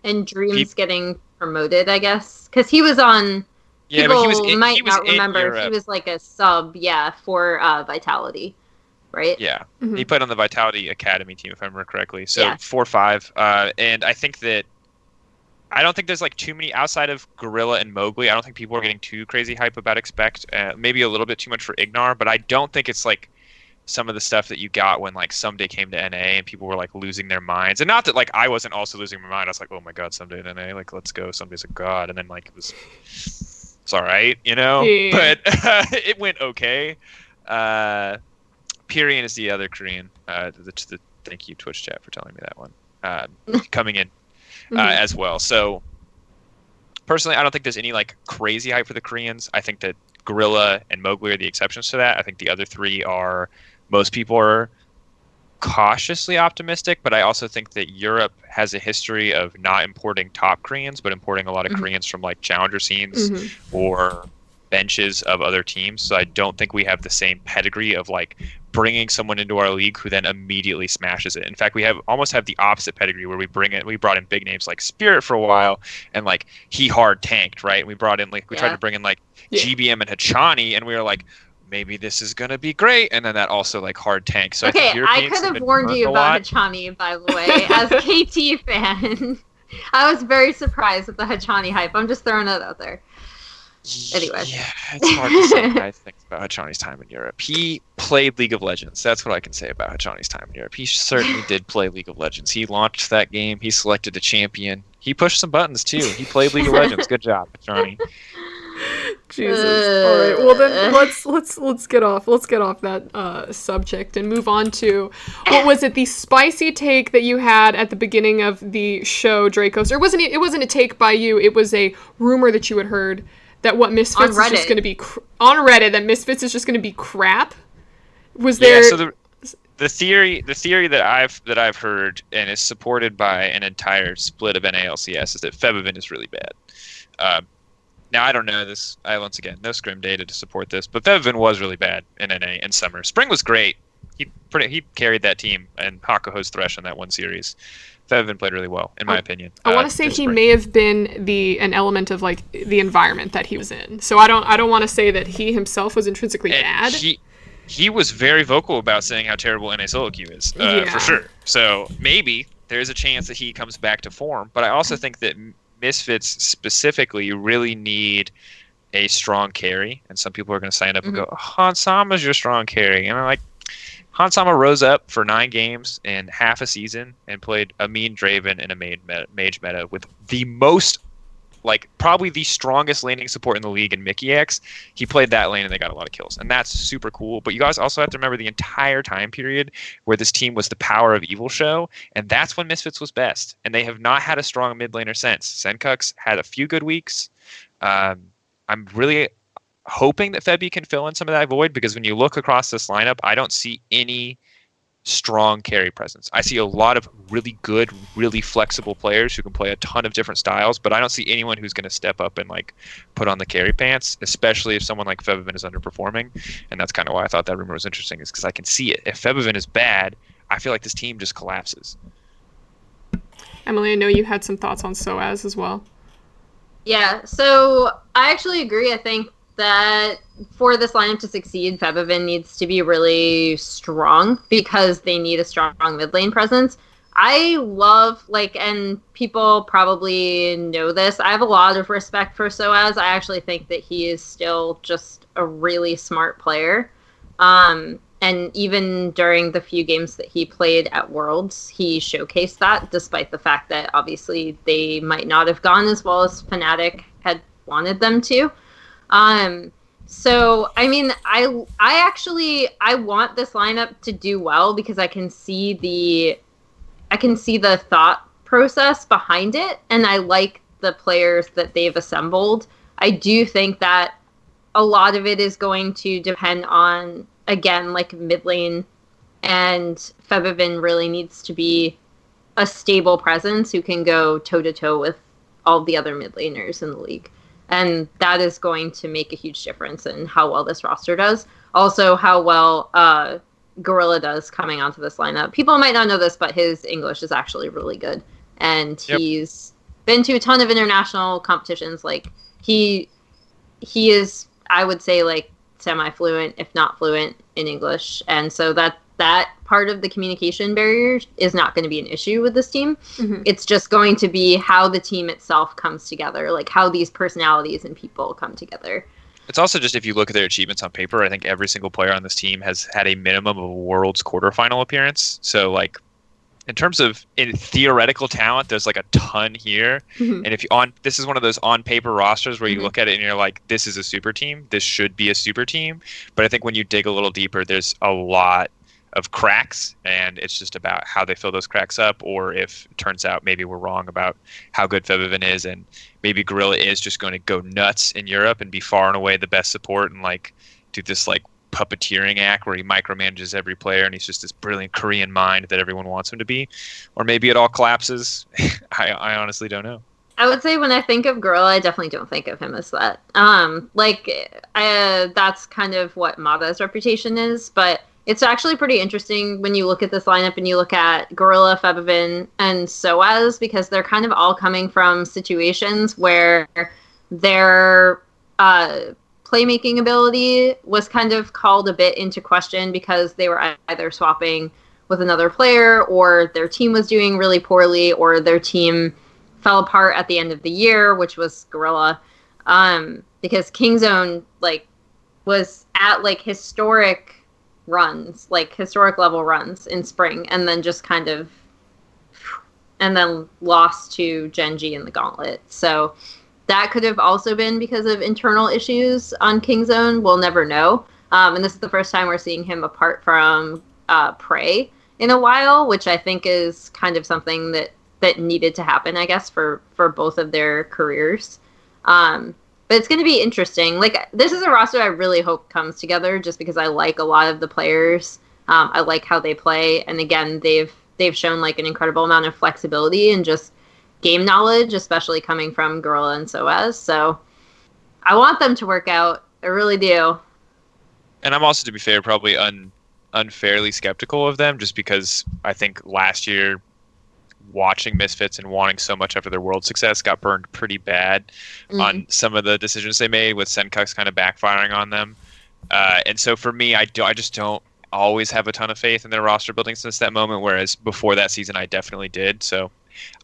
And Dreams peop- getting promoted, I guess, because he was on. yeah, but People he might was not in remember he Europe. was like a sub, yeah, for Vitality, right? Yeah, Mm-hmm. he played on the Vitality Academy team if I remember correctly. So Yeah. 4-5, and I think that I don't think there's like too many outside of Gorilla and Mowgli. I don't think people are getting too crazy hype about Expect. Maybe a little bit too much for Ignar, but I don't think it's like some of the stuff that you got when like Someday came to NA and people were like losing their minds. And not that like I wasn't also losing my mind. I was like, oh my god, Someday in NA, like let's go. Someday's a god. And then like it's all right, you know. Yeah. But it went okay. Pyrian is the other Korean. Thank you Twitch chat for telling me that one. Coming in as well. So personally, I don't think there's any like crazy hype for the Koreans. I think that Gorilla and Mowgli are the exceptions to that. I think the other 3 are, most people are cautiously optimistic, but I also think that Europe has a history of not importing top Koreans, but importing a lot of Koreans from like challenger scenes or benches of other teams. So I don't think we have the same pedigree of like bringing someone into our league who then immediately smashes it. In fact, we almost have the opposite pedigree where we brought in big names like Spirit for a while and like he hard tanked, right? We brought in like we tried to bring in like GBM and Hachani and we were like, maybe this is gonna be great, and then that also like hard tank. So Okay, I could have warned you about Hachani. Hachani, by the way, as a KT fan. I was very surprised with the Hachani hype. I'm just throwing it out there. Anyway. Yeah, it's hard to say nice things about Hachani's time in Europe. He played League of Legends. That's what I can say about Hachani's time in Europe. He certainly did play League of Legends. He launched that game. He selected a champion. He pushed some buttons too. He played League of Legends. Good job, Hachani. Jesus. All right. Well then, let's get off that subject and move on to what was it? The spicy take that you had at the beginning of the show, Drakos, or it wasn't a take by you. It was a rumor that you had heard that what Misfits is just going to be on Reddit. That Misfits is just going to be crap. Was there? Yeah. So the theory that I've heard and is supported by an entire split of NALCS is that Febvin is really bad. Now, I don't know this. Once again, no scrim data to support this, but Fevin was really bad in NA in summer. Spring was great. He carried that team, and Hakuho's Thresh in that one series. Fevin played really well, in my opinion. I want to say he may have been an element of like the environment that he was in. So I don't want to say that he himself was intrinsically bad. He was very vocal about saying how terrible NA solo queue is, for sure. So maybe there's a chance that he comes back to form, but I also think that Misfits specifically really need a strong carry, and some people are going to sign up and go, Hansama's your strong carry, and I'm like, Hansama rose up for 9 games in half a season and played a mean Draven in a mage meta with the most, like, probably the strongest laning support in the league in Mickey X. He played that lane and they got a lot of kills, and that's super cool. But you guys also have to remember the entire time period where this team was the power of evil show, and that's when Misfits was best, and they have not had a strong mid laner since. Senkux had a few good weeks. I'm really hoping that Febby can fill in some of that void, because when you look across this lineup, I don't see any strong carry presence. I see a lot of really good, really flexible players who can play a ton of different styles, but I don't see anyone who's going to step up and like put on the carry pants, especially if someone like Febvin is underperforming. And that's kind of why I thought that rumor was interesting, is because I can see it. If Febvin is bad, I feel like this team just collapses. Emily, I know you had some thoughts on SOAS as well. Yeah, so I actually agree. I think that for this lineup to succeed, Febvin needs to be really strong because they need a strong mid lane presence. I love, and people probably know this, I have a lot of respect for SOAS. I actually think that he is still just a really smart player. And even during the few games that he played at Worlds, he showcased that, despite the fact that obviously they might not have gone as well as Fnatic had wanted them to. So, I mean, I want this lineup to do well because I can see the thought process behind it, and I like the players that they've assembled. I do think that a lot of it is going to depend on, again, like mid lane, and Febvin really needs to be a stable presence who can go toe to toe with all the other mid laners in the league. And that is going to make a huge difference in how well this roster does. Also, how well Gorilla does coming onto this lineup. People might not know this, but his English is actually really good. And he's been to a ton of international competitions. Like, he is, I would say, like, semi-fluent, if not fluent, in English. And so that part of the communication barrier is not going to be an issue with this team. Mm-hmm. It's just going to be how the team itself comes together, like how these personalities and people come together. It's also just, if you look at their achievements on paper, I think every single player on this team has had a minimum of a Worlds quarterfinal appearance. So, like, in terms of in theoretical talent, there's like a ton here. Mm-hmm. And if you this is one of those on paper rosters where you look at it and you're like, this is a super team. This should be a super team. But I think when you dig a little deeper, there's a lot of cracks, and it's just about how they fill those cracks up, or if it turns out maybe we're wrong about how good Febiven is, and maybe Gorilla is just going to go nuts in Europe and be far and away the best support and like do this like puppeteering act where he micromanages every player and he's just this brilliant Korean mind that everyone wants him to be. Or maybe it all collapses. I honestly don't know. I would say when I think of Gorilla, I definitely don't think of him as that. That's kind of what Mada's reputation is, but it's actually pretty interesting when you look at this lineup and you look at Gorilla, Febiven, and Soaz, because they're kind of all coming from situations where their playmaking ability was kind of called a bit into question because they were either swapping with another player, or their team was doing really poorly, or their team fell apart at the end of the year, which was Gorilla. Because Kingzone was at historic runs, historic level runs in spring, and then just and then lost to Genji in the gauntlet. So that could have also been because of internal issues on Kingzone. We'll never know. And this is the first time we're seeing him apart from Prey in a while, which I think is kind of something that needed to happen, I guess, for both of their careers. But it's going to be interesting. This is a roster I really hope comes together, just because I like a lot of the players. I like how they play, and again, they've shown an incredible amount of flexibility and just game knowledge, especially coming from Gorilla and Soaz. So I want them to work out. I really do. And I'm also, to be fair, probably unfairly skeptical of them, just because I think last year, watching Misfits and wanting so much after their world success, got burned pretty bad on some of the decisions they made, with Senkux kind of backfiring on them. And so for me, I just don't always have a ton of faith in their roster building since that moment, whereas before that season I definitely did. So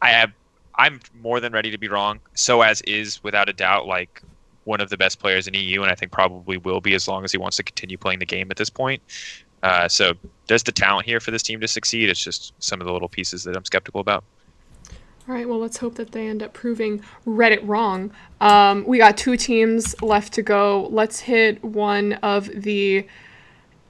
I'm more than ready to be wrong. Soaz is without a doubt one of the best players in EU, and I think probably will be as long as he wants to continue playing the game at this point. So there's the talent here for this team to succeed. It's just some of the little pieces that I'm skeptical about. All right, well, let's hope that they end up proving Reddit wrong. We got 2 teams left to go. Let's hit one of the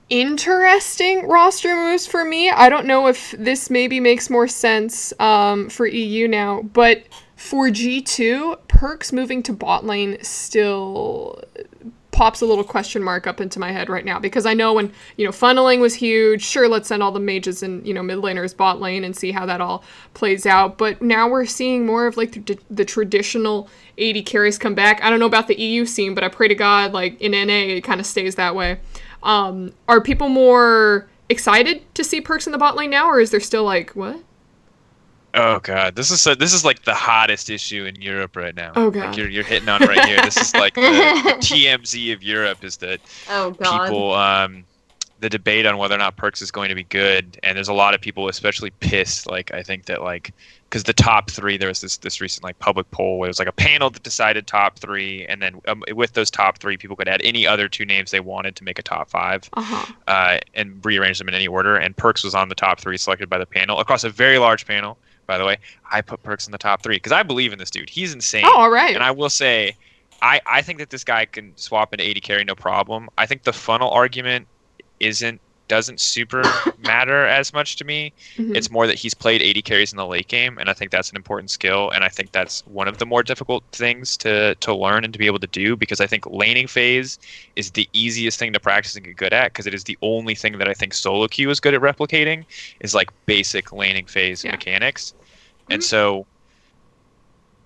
interesting roster moves for me. I don't know if this maybe makes more sense for EU now, but for G2, Perks moving to bot lane still pops a little question mark up into my head right now, because I know when, funneling was huge, sure, let's send all the mages and, mid laners bot lane and see how that all plays out. But now we're seeing more of the traditional AD carries come back. I don't know about the EU scene, but I pray to God, in NA, it kind of stays that way. Are people more excited to see Perks in the bot lane now, or is there still what? Oh God, this is the hottest issue in Europe right now. Oh God, you're hitting on right here. This is the TMZ of Europe, is that people the debate on whether or not Perks is going to be good, and there's a lot of people especially pissed. I think that because the top 3, there was this recent public poll where it was a panel that decided top 3, and then with those top 3, people could add any other 2 names they wanted to make a top 5, and rearrange them in any order. And Perks was on the top 3 selected by the panel across a very large panel. By the way, I put Perks in the top 3 because I believe in this dude. He's insane. Oh, all right. And I will say, I think that this guy can swap into AD carry no problem. I think the funnel argument doesn't super matter as much to me. Mm-hmm. It's more that he's played AD carries in the late game, and I think that's an important skill, and I think that's one of the more difficult things to learn and to be able to do, because I think laning phase is the easiest thing to practice and get good at, because it is the only thing that I think solo queue is good at replicating, is basic laning phase mechanics. Mm-hmm. And so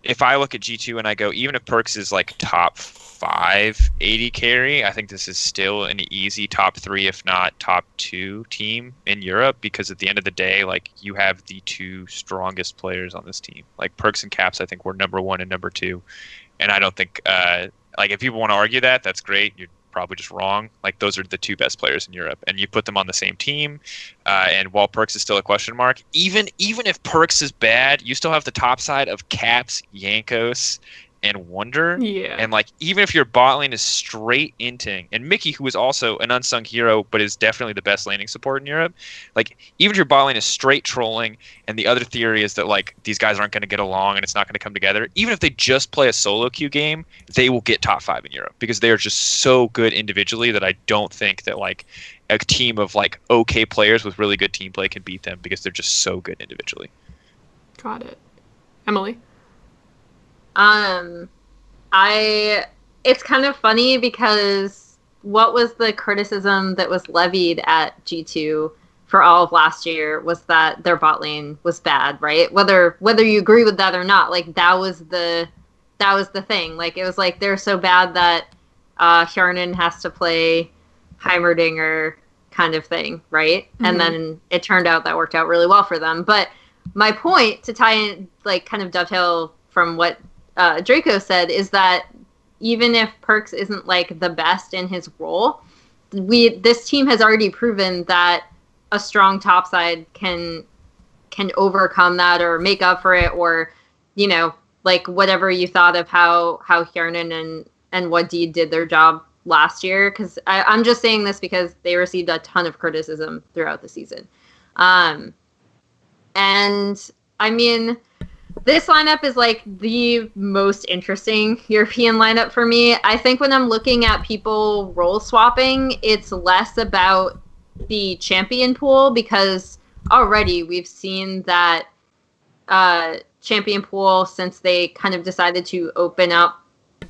if I look at G2 and I go, even if Perks is like top 5 AD carry, I think this is still an easy top 3, if not top 2 team in Europe, because at the end of the day, like, you have the 2 strongest players on this team. Like, Perks and Caps, I think, were number 1 and number 2. And I don't think, like, if people want to argue that, that's great. You're probably just wrong. Like, those are the 2 best players in Europe, and you put them on the same team. And while Perks is still a question mark, even if Perks is bad, you still have the top side of Caps, Jankos, and Wonder. Yeah. And like, even if your bot lane is straight inting, and Mithy, who is also an unsung hero but is definitely the best laning support in Europe, like, even if your bot lane is straight trolling, and the other theory is that like these guys aren't going to get along and it's not going to come together, even if they just play a solo queue game, they will get top 5 in Europe, because they are just so good individually that I don't think that like a team of like okay players with really good team play can beat them, because they're just so good individually. Got it. Emily? It's kind of funny because what was the criticism that was levied at G2 for all of last year was that their bot lane was bad, right? Whether you agree with that or not, like, that was the thing. Like, it was like they're so bad that Hjarnan has to play Heimerdinger kind of thing, right? Mm-hmm. And then it turned out that worked out really well for them. But my point, to tie in, like, kind of dovetail from what Draco said, is that even if Perks isn't like the best in his role, this team has already proven that a strong topside can overcome that or make up for it, or, you know, like, whatever you thought of how Hjarnan and what Deed did their job last year, because I'm just saying this because they received a ton of criticism throughout the season. And I mean, this lineup is like the most interesting European lineup for me. I think when I'm looking at people role swapping, it's less about the champion pool, because already we've seen that champion pool, since they kind of decided to open up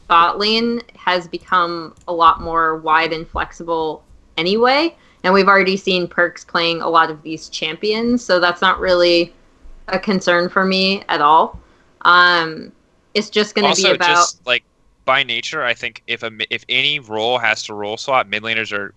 bot lane, has become a lot more wide and flexible anyway. And we've already seen Perks playing a lot of these champions, so that's not really a concern for me at all. It's just going to be about, just like, by nature, I think if any role has to role swap, mid laners are,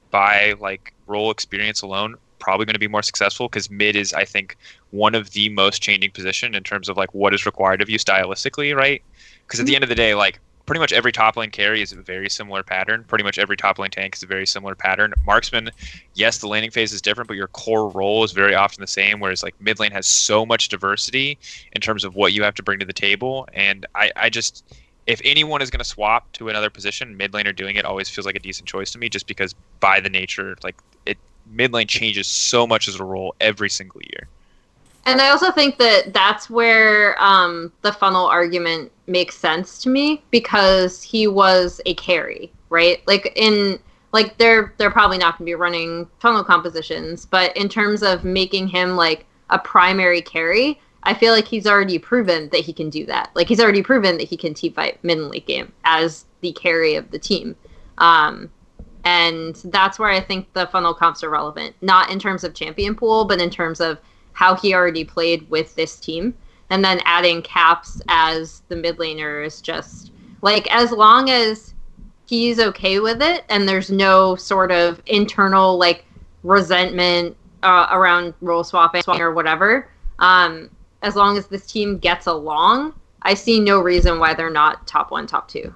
by like role experience alone, probably going to be more successful, because mid is, I think, one of the most changing position in terms of like what is required of you stylistically, right? Because at the end of the day, like, pretty much every top lane carry is a very similar pattern. Pretty much every top lane tank is a very similar pattern. Marksman, yes, the laning phase is different, but your core role is very often the same, whereas like mid lane has so much diversity in terms of what you have to bring to the table. And I just, if anyone is going to swap to another position, mid laner doing it always feels like a decent choice to me, just because by the nature, like, mid lane changes so much as a role every single year. And I also think that that's where the funnel argument makes sense to me, because he was a carry, right? Like, they're probably not going to be running funnel compositions, but in terms of making him like a primary carry, I feel like he's already proven that he can do that. Like, he's already proven that he can team fight mid and late game as the carry of the team. And that's where I think the funnel comps are relevant, not in terms of champion pool, but in terms of how he already played with this team. And then adding Caps as the mid laner is just, like, as long as he's okay with it and there's no sort of internal, like, resentment around role swapping or whatever, as long as this team gets along, I see no reason why they're not top 1, top 2.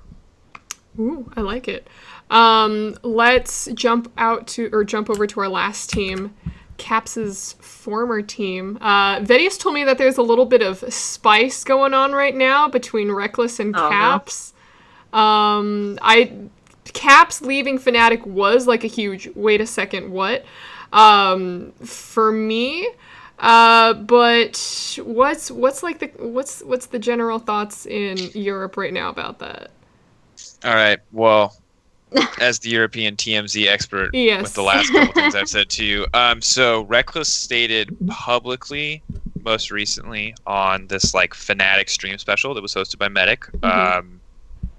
Ooh, I like it. Let's jump over to our last team, Caps' former team. Vettius told me that there's a little bit of spice going on right now between Reckless and Caps. Caps leaving Fnatic was like a huge wait a second what for me. But what's the general thoughts in Europe right now about that? All right. Well, as the European TMZ expert, yes, with the last couple things I've said to you, so Reckless stated publicly, most recently on this like Fnatic stream special that was hosted by Medic,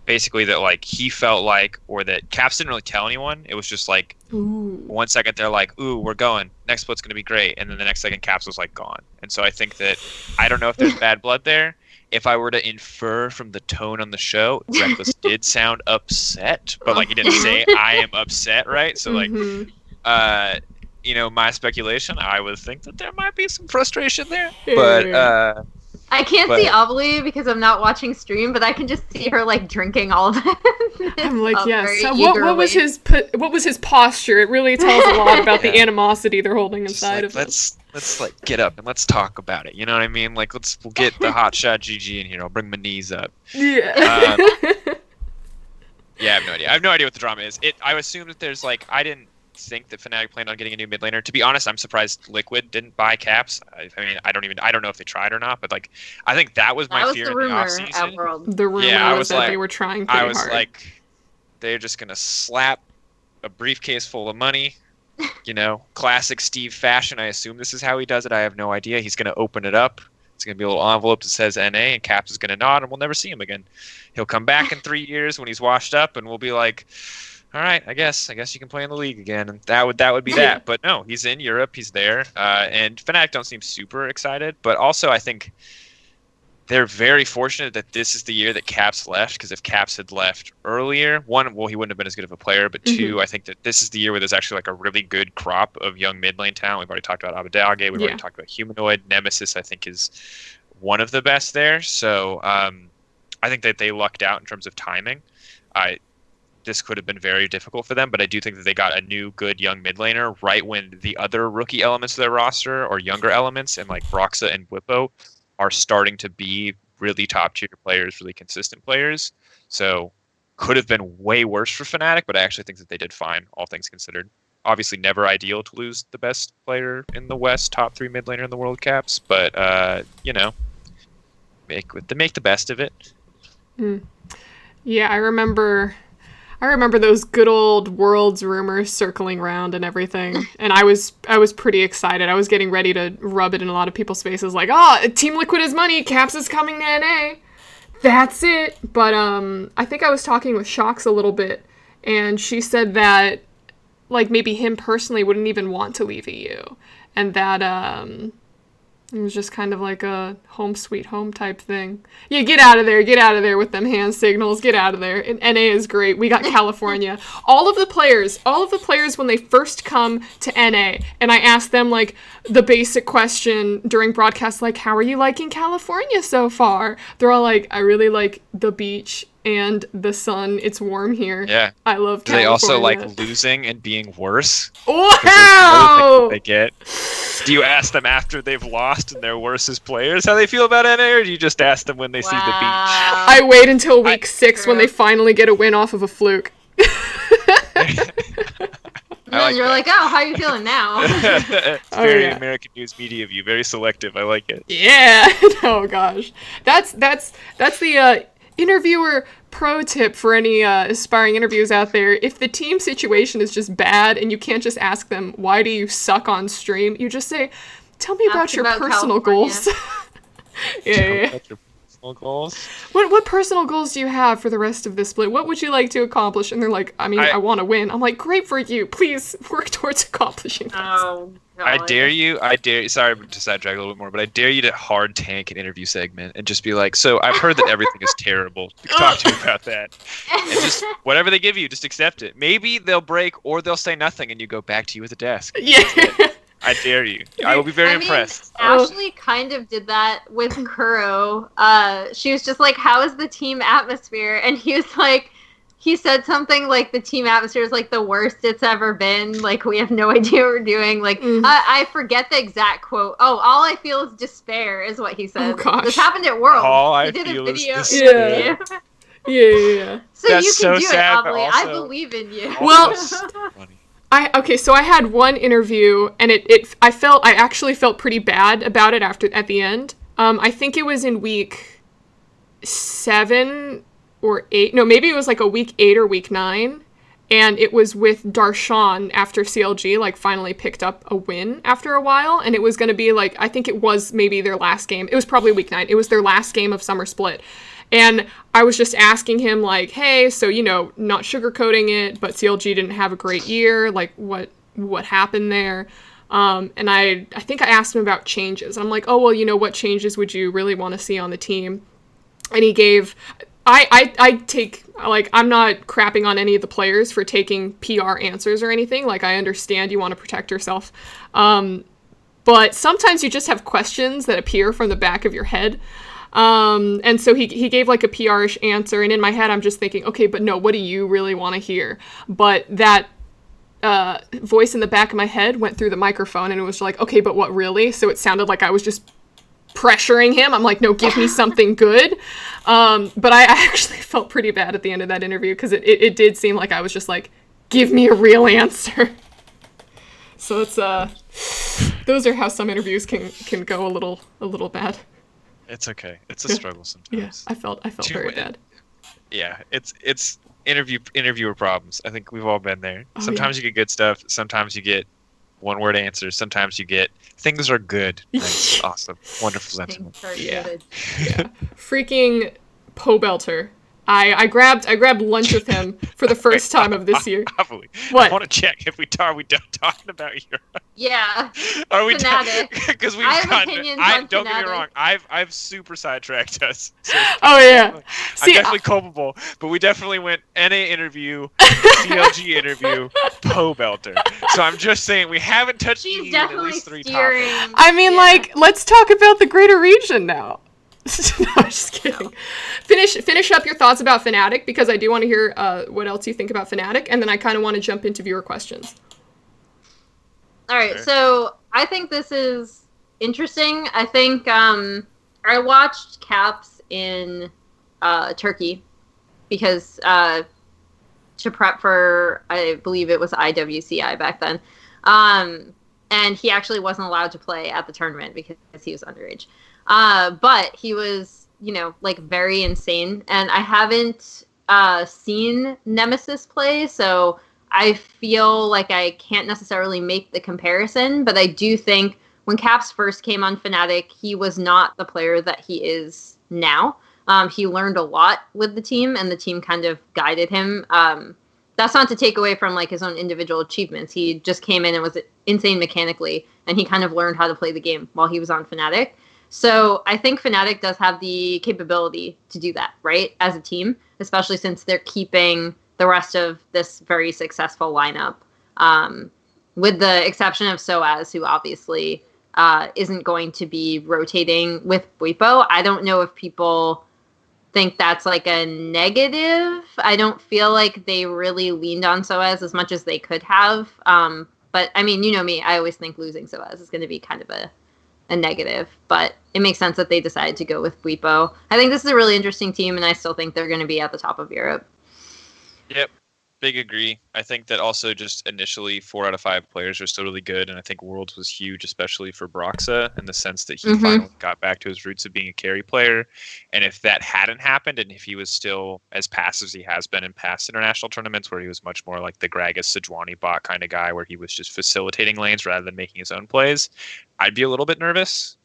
basically that like he felt like, or that Caps didn't really tell anyone. It was just like, Ooh. 1 second they're like, ooh, we're going, next split's gonna be great, and then the next second Caps was like gone. And so I think that, I don't know if there's bad blood there. If I were to infer from the tone on the show, Reckless did sound upset, but like he didn't say I am upset, right? So like, my speculation, I would think that there might be some frustration there, but I can't see Ovilee because I'm not watching stream, but I can just see her like drinking all of it. I'm like, yes. So what was his posture? It really tells a lot about the animosity they're holding inside of him. Let's like get up and let's talk about it. You know what I mean? Like we'll get the hotshot GG in here. I'll bring my knees up. Yeah. Yeah, I have no idea. I have no idea what the drama is. I assume that there's like, I didn't think that Fnatic planned on getting a new mid laner. To be honest, I'm surprised Liquid didn't buy Caps. I mean, I don't know if they tried or not, but like, I think that was my fear in the offseason. The rumor was that they were trying pretty hard. I was like, they're just gonna slap a briefcase full of money, classic Steve fashion. I assume this is how he does it. I have no idea. He's gonna open it up. It's gonna be a little envelope that says NA, and Caps is gonna nod, and we'll never see him again. He'll come back in 3 years when he's washed up, and we'll be like, all right, I guess you can play in the league again, and that would be that. But no, he's in Europe, he's there, and Fnatic don't seem super excited. But also, I think they're very fortunate that this is the year that Caps left, because if Caps had left earlier, one, well, he wouldn't have been as good of a player, but two, I think that this is the year where there's actually like a really good crop of young mid lane talent. We've already talked about Abadage, we've already talked about Humanoid. Nemesis, I think, is one of the best there. So I think that they lucked out in terms of timing. This could have been very difficult for them, but I do think that they got a new good young mid laner right when the other rookie elements of their roster, or younger elements, and like Broxa and Whippo, are starting to be really top tier players, really consistent players. So could have been way worse for Fnatic, but I actually think that they did fine, all things considered. Obviously never ideal to lose the best player in the West, top 3 mid laner in the world, Caps, but make the best of it. Yeah, I remember those good old Worlds rumors circling around and everything, and I was pretty excited. I was getting ready to rub it in a lot of people's faces, like, Team Liquid is money, Caps is coming to NA. That's it. But I think I was talking with Shox a little bit, and she said that like maybe him personally wouldn't even want to leave EU, and that it was just kind of like a home sweet home type thing. Yeah, get out of there with them hand signals, get out of there. And NA is great. We got California. all of the players when they first come to NA, and I asked them like the basic question during broadcast, like, how are you liking California so far? They're all like, I really like the beach and the sun. It's warm here. Yeah. I love California. Do they also like losing and being worse? Wow! They get. Do you ask them after they've lost and they're worse as players how they feel about NA, or do you just ask them when they see the beach? I wait until week 6 when they finally get a win off of a fluke. And then you're like, oh, how are you feeling now? It's very American news media of you. Very selective. I like it. Yeah. Oh gosh, that's the interviewer pro tip for any aspiring interviews out there. If the team situation is just bad and you can't just ask them, why do you suck on stream? You just say, tell me about your personal goals. Yeah. Goals. What personal goals do you have for the rest of this split? What would you like to accomplish? And they're like, I want to win. I'm like, great for you. Please work towards accomplishing this. Oh, God. I dare you, sorry to sidetrack a little bit more, but I dare you to hard tank an interview segment and just be like, so I've heard that everything is terrible. Talk to me about that. And just, whatever they give you, just accept it. Maybe they'll break or they'll say nothing and you go back to you at the desk. Yeah. I dare you. I will be very impressed. Ashley kind of did that with Kuro. She was just like, how is the team atmosphere? And he was like, he said something like the team atmosphere is like the worst it's ever been. Like, we have no idea what we're doing. Like, I forget the exact quote. Oh, all I feel is despair is what he said. Oh, gosh. this happened at World. All he I did feel a video. is despair. Yeah. Yeah. So That's you can so do sad, it, but Ovilee. also- I believe in you. Well, Funny. So I had one interview, and I actually felt pretty bad about it at the end. I think it was in week 7 or 8. No, maybe it was like a week 8 or week 9. And it was with Darshan after CLG, like, finally picked up a win after a while. And it was going to be, like, I think it was maybe their last game. It was probably week 9. It was their last game of Summer Split. And I was just asking him, like, hey, so, not sugarcoating it, but CLG didn't have a great year. Like, what happened there? And I think I asked him about changes. I'm like, oh, well, what changes would you really want to see on the team? And he gave... I take, like, I'm not crapping on any of the players for taking PR answers or anything. Like, I understand you want to protect yourself. But sometimes you just have questions that appear from the back of your head. And so he gave, like, a PR-ish answer. And in my head, I'm just thinking, okay, but no, what do you really want to hear? But that voice in the back of my head went through the microphone, and it was like, okay, but what really? So it sounded like I was just pressuring him. I'm like, no, give me something good. But I actually felt pretty bad at the end of that interview, because it did seem like I was just like, give me a real answer. So it's those are how some interviews can go a little bad. It's okay. It's a struggle sometimes. Yeah, I felt very bad. Yeah, it's interviewer problems. I think we've all been there. Oh, sometimes you get good stuff. Sometimes you get one-word answers. Sometimes you get things are good. Nice. Awesome. Wonderful sentiment. Yeah. Freaking Pobelter. I grabbed lunch with him for the first time of this year. What? I want to check if we are we done talking about Europe? Yeah. Are we Fnatic? Because we've I have gotten. opinions on Don't get me Fnatic. wrong. I've super sidetracked us. So Oh yeah. I'm definitely culpable, but we definitely went NA interview, CLG interview, Pobelter. So I'm just saying we haven't touched She's Eden at definitely least 3 steering. topics. I mean, like, let's talk about the greater region now. No, I'm just kidding. No. Finish up your thoughts about Fnatic, because I do want to hear what else you think about Fnatic, and then I kind of want to jump into viewer questions. All right, so I think this is interesting. I think I watched Caps in Turkey because to prep for, I believe it was IWCI back then, and he actually wasn't allowed to play at the tournament because he was underage. But he was, like, very insane. And I haven't seen Nemesis play, so I feel like I can't necessarily make the comparison. But I do think when Caps first came on Fnatic, he was not the player that he is now. He learned a lot with the team, and the team kind of guided him. That's not to take away from, like, his own individual achievements. He just came in and was insane mechanically, and he kind of learned how to play the game while he was on Fnatic. So I think Fnatic does have the capability to do that, right, as a team, especially since they're keeping the rest of this very successful lineup, with the exception of Soaz, who obviously isn't going to be rotating with Bwipo. I don't know if people think that's like a negative. I don't feel like they really leaned on Soaz as much as they could have. But, I mean, you know me, I always think losing Soaz is going to be kind of a negative, but it makes sense that they decided to go with Bwipo. I think this is a really interesting team, and I still think they're going to be at the top of Europe. Yep, big agree. I think that also just initially 4 out of 5 players are still really good, and I think Worlds was huge, especially for Broxa, in the sense that he finally got back to his roots of being a carry player. And if that hadn't happened, and if he was still as passive as he has been in past international tournaments, where he was much more like the Gragas Sejuani bot kind of guy, where he was just facilitating lanes rather than making his own plays, I'd be a little bit nervous.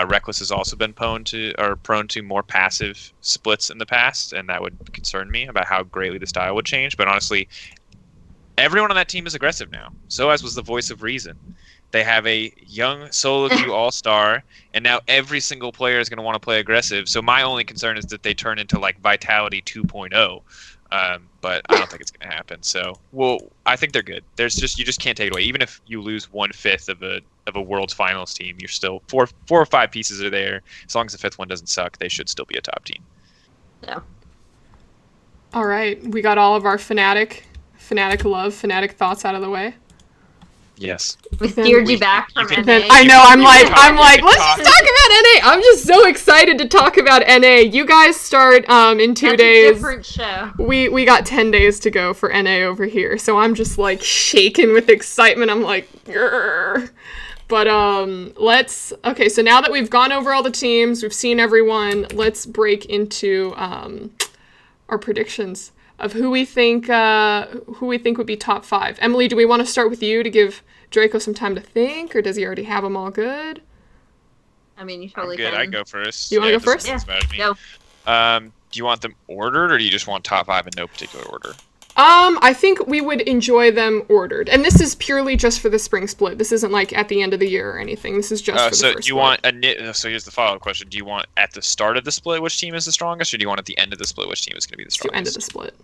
Reckless has also been prone to more passive splits in the past, and that would concern me about how greatly the style would change. But honestly, everyone on that team is aggressive now. Soaz was the voice of reason. They have a young solo queue all-star, and now every single player is going to want to play aggressive. So my only concern is that they turn into like Vitality 2.0. But I don't think it's going to happen. So, I think they're good. You just can't take it away. Even if you lose 1/5 of a World's Finals team, you're still 4 or 5 pieces are there. As long as the 5th one doesn't suck, they should still be a top team. Yeah. All right, we got all of our Fnatic love, Fnatic thoughts out of the way. Yes. We steered you back from NA. I know. I'm like, let's just talk about NA. I'm just so excited to talk about NA. You guys start in 2 days. That's a different show. We got 10 days to go for NA over here, so I'm just like shaking with excitement. I'm like, grrr. But okay. So now that we've gone over all the teams, we've seen everyone. Let's break into our predictions of who we think would be top 5. Emily, do we want to start with you to give Draco some time to think, or does he already have them all good? I mean, you totally good. can. I go first. You want to go first? Yeah, Go. Do you want them ordered, or do you just want top 5 in no particular order? I think we would enjoy them ordered, and this is purely just for the spring split. This isn't like at the end of the year or anything. This is just for the so first do you split. want so here's the follow-up question: do you want at the start of the split which team is the strongest, or do you want at the end of the split which team is going to be the It's strongest? the end of the split.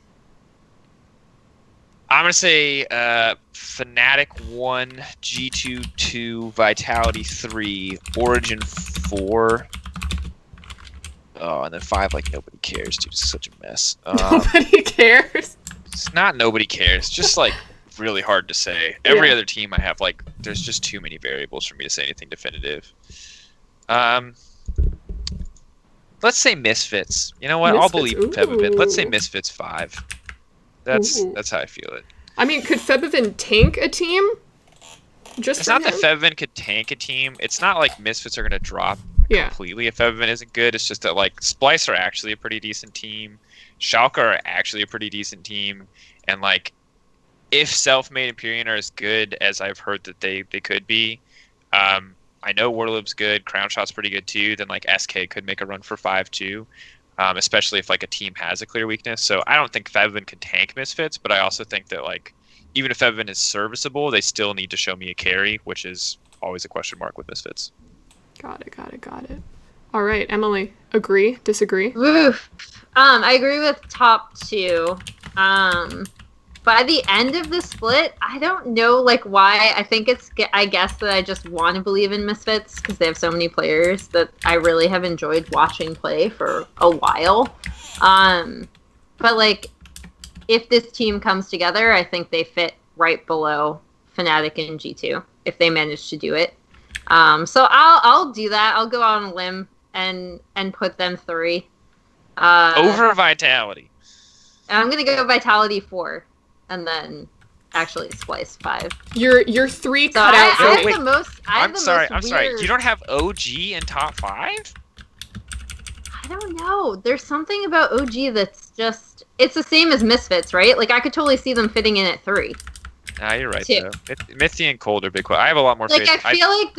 I'm gonna say Fnatic 1, G2 2, Vitality 3, Origin 4. Oh, and then 5 like nobody cares, dude. It's such a mess. Nobody cares. It's not nobody cares. Just like really hard to say. Every other team I have like there's just too many variables for me to say anything definitive. Let's say Misfits. You know what? I'll believe Febvin. Let's say Misfits 5. That's how I feel it. I mean, could Febvin tank a team? It's not that Febvin could tank a team. It's not like Misfits are going to drop completely if Febvin isn't good. It's just that like Splice are actually a pretty decent team. Schalke are actually a pretty decent team. And like if Selfmade and Purion are as good as I've heard that they could be, I know Warlib's good. Crownshot's pretty good too. Then like SK could make a run for 5 too. Especially if like a team has a clear weakness. So I don't think Febvin could tank Misfits, but I also think that like even if Febvin is serviceable, they still need to show me a carry, which is always a question mark with Misfits. Got it. All right, Emily, agree, disagree? Oof. I agree with top 2. By the end of the split, I don't know like why. I think I guess that I just want to believe in Misfits because they have so many players that I really have enjoyed watching play for a while. But like if this team comes together, I think they fit right below Fnatic and G2 if they manage to do it. So I'll do that. I'll go out on a limb and put them 3. Over Vitality. I'm gonna go Vitality 4. And then actually Splice 5. Your 3 so cut out. I have the most. I'm sorry. You don't have OG in top 5? I don't know. There's something about OG that's just. It's the same as Misfits, right? Like I could totally see them fitting in at 3. Nah, you're right though. Mithy and Cold are big. I have a lot more. Like faith. I feel like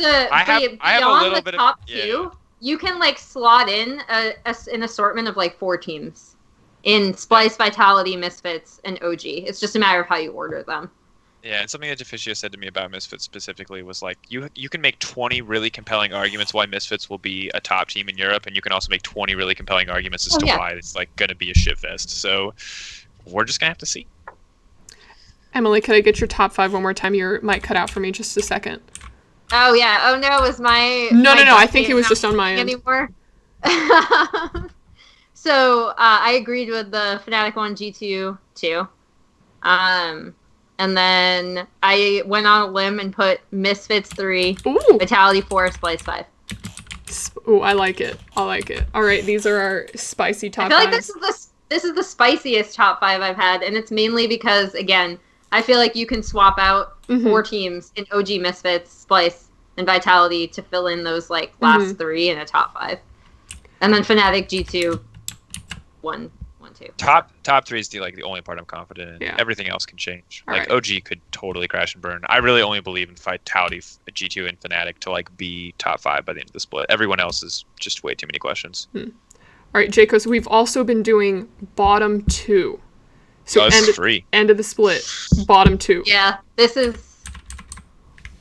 beyond the top 2, you can like slot in an assortment of like 4 teams. In Splice, Vitality, Misfits, and OG. It's just a matter of how you order them. Yeah, and something that Vettius said to me about Misfits specifically was like, you can make 20 really compelling arguments why Misfits will be a top team in Europe, and you can also make 20 really compelling arguments as to why it's like going to be a shitfest. So we're just going to have to see. Emily, could I get your top 5 one more time? Your mic cut out for me just a second. Oh, yeah. Oh, no, it was my... No, I think it was just on my end. Anymore. So I agreed with the Fnatic 1, G2 2. And then I went on a limb and put Misfits 3, Vitality 4, Splice 5. Ooh, I like it. All right, these are our spicy top 5. I feel like this is the spiciest top 5 I've had, and it's mainly because, again, I feel like you can swap out 4 teams in OG Misfits, Splice, and Vitality to fill in those like last 3 in a top 5. And then Fnatic, G2, 1, 2. Top 3 is the only part I'm confident in. Yeah. Everything else can change. All right. OG could totally crash and burn. I really only believe in Vitality, G2, and Fnatic to like be top 5 by the end of the split. Everyone else is just way too many questions. All right, Jacobs, we've also been doing bottom 2. So end of the split, bottom 2. Yeah, this is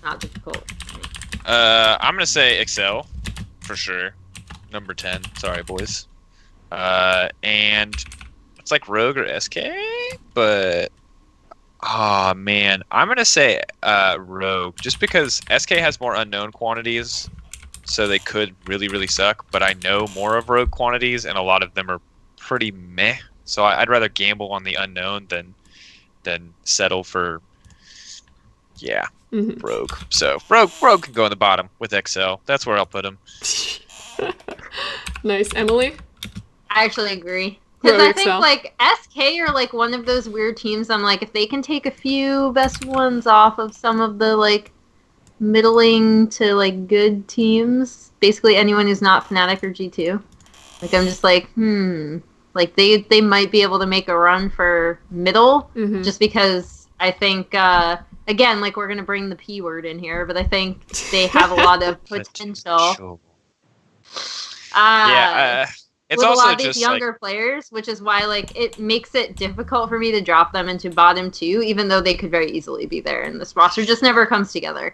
not difficult. I'm gonna say Excel for sure. Number 10. Sorry, boys. And it's like Rogue or SK, but man, I'm gonna say Rogue just because SK has more unknown quantities, so they could really, really suck. But I know more of Rogue quantities, and a lot of them are pretty meh. So I'd rather gamble on the unknown than settle for Rogue. So Rogue can go in the bottom with XL. That's where I'll put him. Nice, Emily. I actually agree. Because I think, like, SK are, like, one of those weird teams. I'm like, if they can take a few best ones off of some of the, like, middling to, like, good teams, basically anyone who's not Fnatic or G2, like, I'm just like, like, they might be able to make a run for middle, just because I think, again, like, we're going to bring the P word in here, but I think they have a lot of potential. It's with a also lot of these just younger players, which is why like it makes it difficult for me to drop them into bottom 2, even though they could very easily be there, and this roster just never comes together.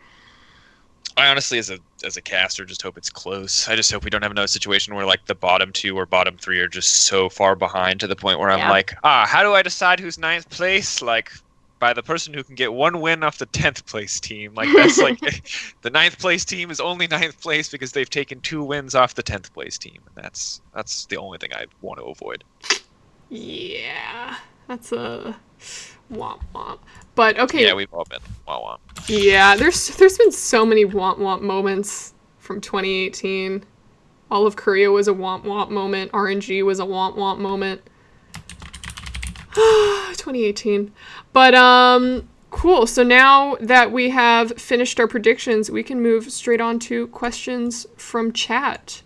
I honestly, as a caster, just hope it's close. I just hope we don't have another situation where like the bottom 2 or bottom 3 are just so far behind to the point where I'm like, how do I decide who's 9th place? Like, by the person who can get 1 win off the 10th place team. Like, that's like the 9th place team is only 9th place because they've taken 2 wins off the 10th place team, and that's the only thing I want to avoid. Yeah, that's a womp womp. But okay. Yeah, we've all been womp womp. Yeah, there's been so many womp womp moments from 2018. All of Korea was a womp womp moment. RNG was a womp womp moment. 2018. But cool. So now that we have finished our predictions, we can move straight on to questions from chat.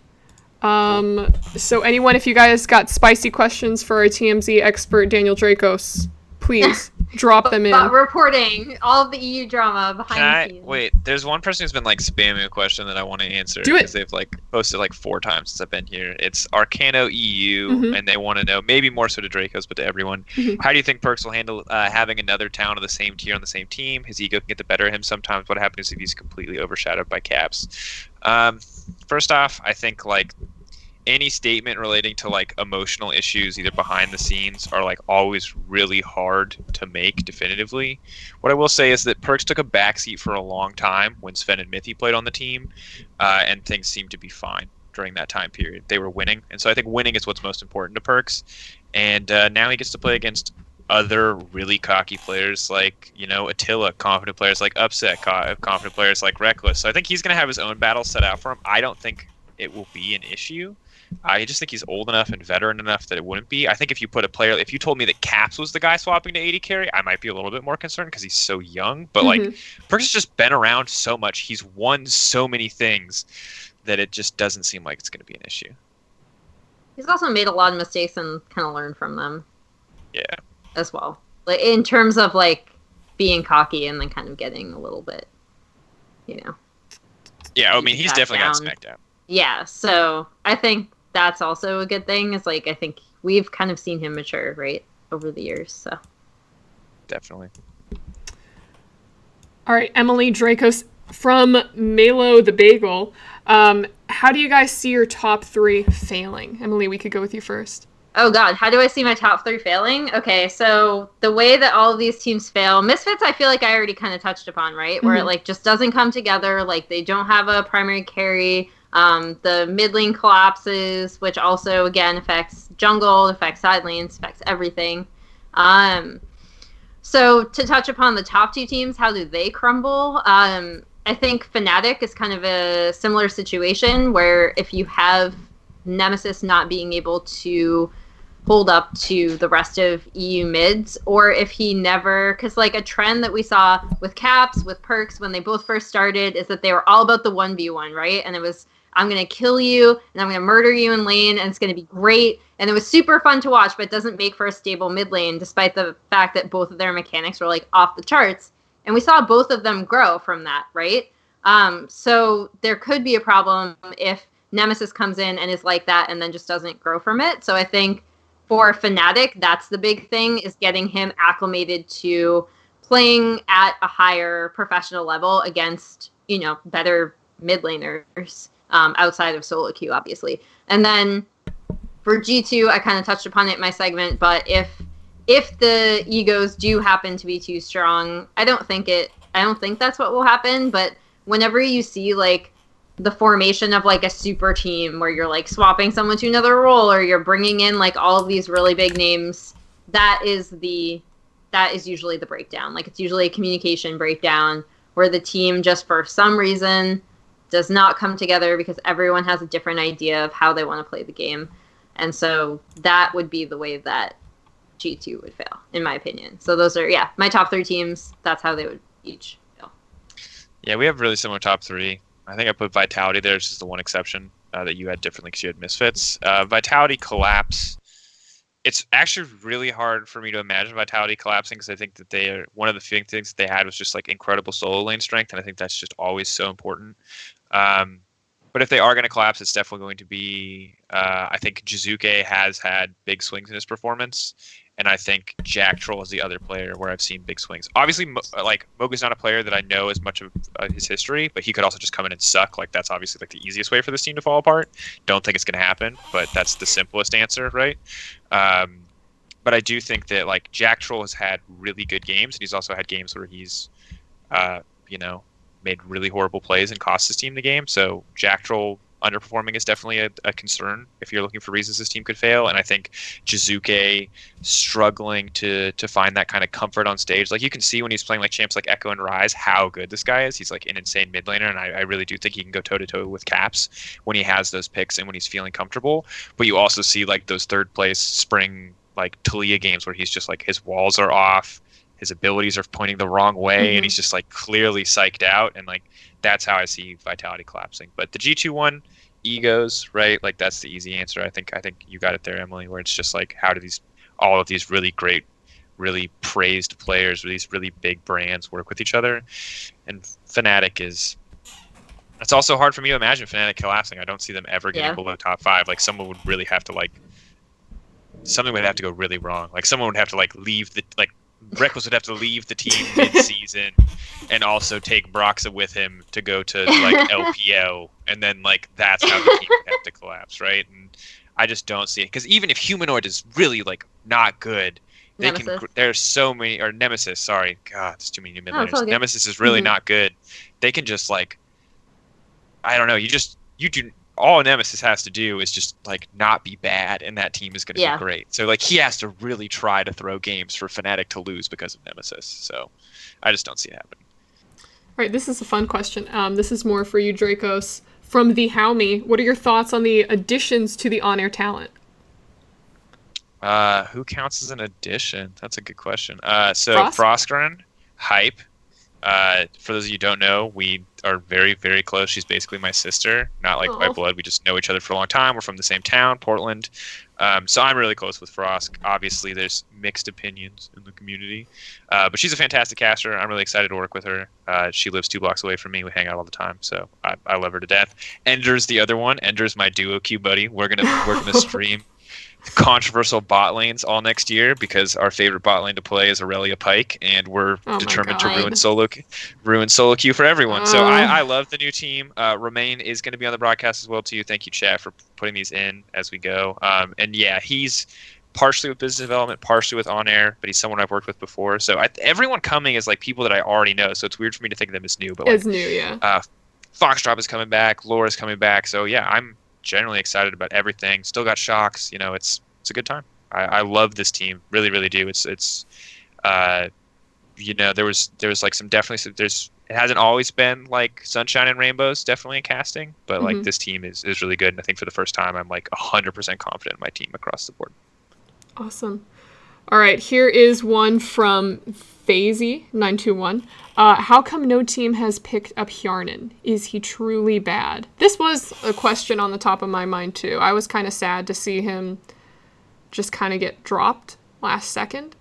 So anyone, if you guys got spicy questions for our TMZ expert Daniel Drakos, please drop them in. Reporting all of the EU drama behind the scenes. Wait, there's one person who's been like spamming a question that I want to answer. Do it. Because they've like posted like 4 times since I've been here. It's Arcano EU, and they want to know, maybe more so to Drakos, but to everyone, how do you think Perks will handle having another town of the same tier on the same team? His ego can get the better of him sometimes. What happens if he's completely overshadowed by Caps? First off, I think like any statement relating to like emotional issues either behind the scenes are like always really hard to make definitively. What I will say is that Perks took a backseat for a long time when Sven and Mithy played on the team, and things seemed to be fine during that time period. They were winning, and so I think winning is what's most important to Perks. And now he gets to play against other really cocky players like, you know, Attila, confident players like Upset, confident players like Reckless. So I think he's going to have his own battle set out for him. I don't think it will be an issue. I just think he's old enough and veteran enough that it wouldn't be. I think if you put a player, if you told me that Caps was the guy swapping to AD carry, I might be a little bit more concerned because he's so young. But like, Perks has just been around so much. He's won so many things that it just doesn't seem like it's going to be an issue. He's also made a lot of mistakes and kind of learned from them. Yeah. As well. Like in terms of like being cocky and then kind of getting a little bit, you know. Yeah, I mean, he's definitely got smacked down. Yeah, so I think that's also a good thing. Is like I think we've kind of seen him mature, right, over the years. So definitely. All right, Emily Drakos from Malo the Bagel. How do you guys see your top 3 failing? Emily, we could go with you first. Oh God, how do I see my top 3 failing? Okay, so the way that all of these teams fail, Misfits, I feel like I already kind of touched upon, right? Where it like just doesn't come together. Like they don't have a primary carry. The mid lane collapses, which also again affects jungle, affects side lanes, affects everything. So to touch upon the top 2 teams, how do they crumble? I think Fnatic is kind of a similar situation where if you have Nemesis not being able to hold up to the rest of EU mids, or if he never, because like a trend that we saw with Caps, with Perks when they both first started is that they were all about the 1v1, right? And it was, I'm going to kill you and I'm going to murder you in lane and it's going to be great. And it was super fun to watch, but it doesn't make for a stable mid lane despite the fact that both of their mechanics were like off the charts. And we saw both of them grow from that, right? So there could be a problem if Nemesis comes in and is like that and then just doesn't grow from it. So I think for Fnatic, that's the big thing, is getting him acclimated to playing at a higher professional level against, you know, better mid laners outside of solo queue, obviously. And then for G2, I kind of touched upon it in my segment, but if the egos do happen to be too strong, I don't think that's what will happen. But whenever you see like the formation of like a super team where you're like swapping someone to another role or you're bringing in like all of these really big names, that is usually the breakdown. Like it's usually a communication breakdown where the team just for some reason does not come together because everyone has a different idea of how they want to play the game. And so that would be the way that G2 would fail, in my opinion. So those are, my top 3 teams. That's how they would each fail. Yeah, we have really similar top 3. I think I put Vitality there. It's just the one exception that you had differently because you had Misfits. Vitality collapse. It's actually really hard for me to imagine Vitality collapsing because I think that they are one of the things that they had was just like incredible solo lane strength, and I think that's just always so important. But if they are going to collapse, it's definitely going to be. I think Jizuke has had big swings in his performance, and I think Jack Troll is the other player where I've seen big swings. Obviously, like Mowgli's not a player that I know as much of his history, but he could also just come in and suck. Like that's obviously like the easiest way for this team to fall apart. Don't think it's going to happen, but that's the simplest answer, right? But I do think that like Jack Troll has had really good games, and he's also had games where he's, made really horrible plays and cost his team the game. So Jack Troll underperforming is definitely a concern if you're looking for reasons this team could fail. And I think Jizuke struggling to find that kind of comfort on stage. Like you can see when he's playing like champs like Echo and Rise how good this guy is. He's like an insane mid laner, and I really do think he can go toe to toe with Caps when he has those picks and when he's feeling comfortable. But you also see like those third place spring like Talia games where he's just like his walls are off, his abilities are pointing the wrong way, and he's just like clearly psyched out, and like that's how I see Vitality collapsing. But the G2 one, egos, right? Like that's the easy answer. I think you got it there, Emily, where it's just like how do all of these really great, really praised players with these really big brands work with each other? And Fnatic it's also hard for me to imagine Fnatic collapsing. I don't see them ever getting below top 5. Like something would have to go really wrong. Like someone would have to like leave Reckless would have to leave the team mid-season and also take Broxa with him to go to like LPL, and then like that's how the team would have to collapse, right? And I just don't see it, because even if Humanoid is really like not good, there's so many, or Nemesis, sorry, God, there's too many new mid laners. Nemesis is really not good. They can just like, I don't know, you do. All Nemesis has to do is just like not be bad, and that team is going to be great. So like he has to really try to throw games for Fnatic to lose because of Nemesis. So I just don't see it happening. All right, this is a fun question. This is more for you, Drakos. From the How Me, what are your thoughts on the additions to the on-air talent? Who counts as an addition? That's a good question. So Frostgren, hype. For those of you who don't know, we are very, very close. She's basically my sister, not like by blood. We just know each other for a long time. We're from the same town, Portland. So I'm really close with Frost. Obviously, there's mixed opinions in the community. But she's a fantastic caster. I'm really excited to work with her. She lives 2 blocks away from me. We hang out all the time. So I love her to death. Ender's the other one. Ender's my duo queue buddy. We're gonna stream controversial bot lanes all next year, because our favorite bot lane to play is Aurelia Pike, and we're determined to ruin solo queue for everyone. So I love the new team. Ramon is going to be on the broadcast as well too. Thank you, chat, for putting these in as we go. And yeah, he's partially with business development, partially with on air, but he's someone I've worked with before. So everyone coming is like people that I already know. So it's weird for me to think of them as new. But it's new, yeah. Foxdrop is coming back. Laura's coming back. So yeah, I'm generally excited about everything. Still got Shocks. It's a good time. I love this team. Really, really do. It's there was like it hasn't always been like sunshine and rainbows, definitely in casting, but like this team is really good, and I think for the first time I'm like 100% confident in my team across the board. Awesome. All right, here is one from Fazy921. How come no team has picked up Hjarnan? Is he truly bad? This was a question on the top of my mind too. I was kind of sad to see him just kind of get dropped last second.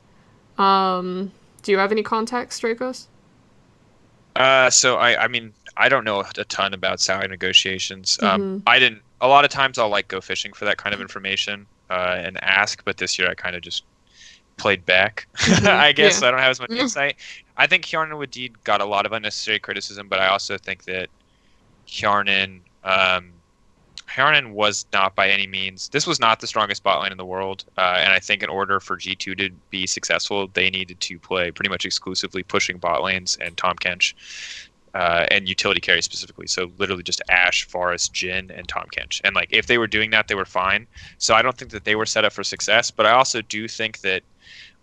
Do you have any context, Drakos? So I mean, I don't know a ton about salary negotiations. A lot of times I'll like go fishing for that kind of information and ask, but this year I kind of just played back, I guess. So I don't have as much insight. I think Hjarnan Wadid got a lot of unnecessary criticism, but I also think that Hjarnan was not by any means, this was not the strongest bot lane in the world, and I think in order for G2 to be successful, they needed to play pretty much exclusively pushing bot lanes and Tahm Kench, and utility carry specifically. So literally just Ashe, Forest, Jhin, and Tahm Kench. And like if they were doing that, they were fine. So I don't think that they were set up for success, but I also do think that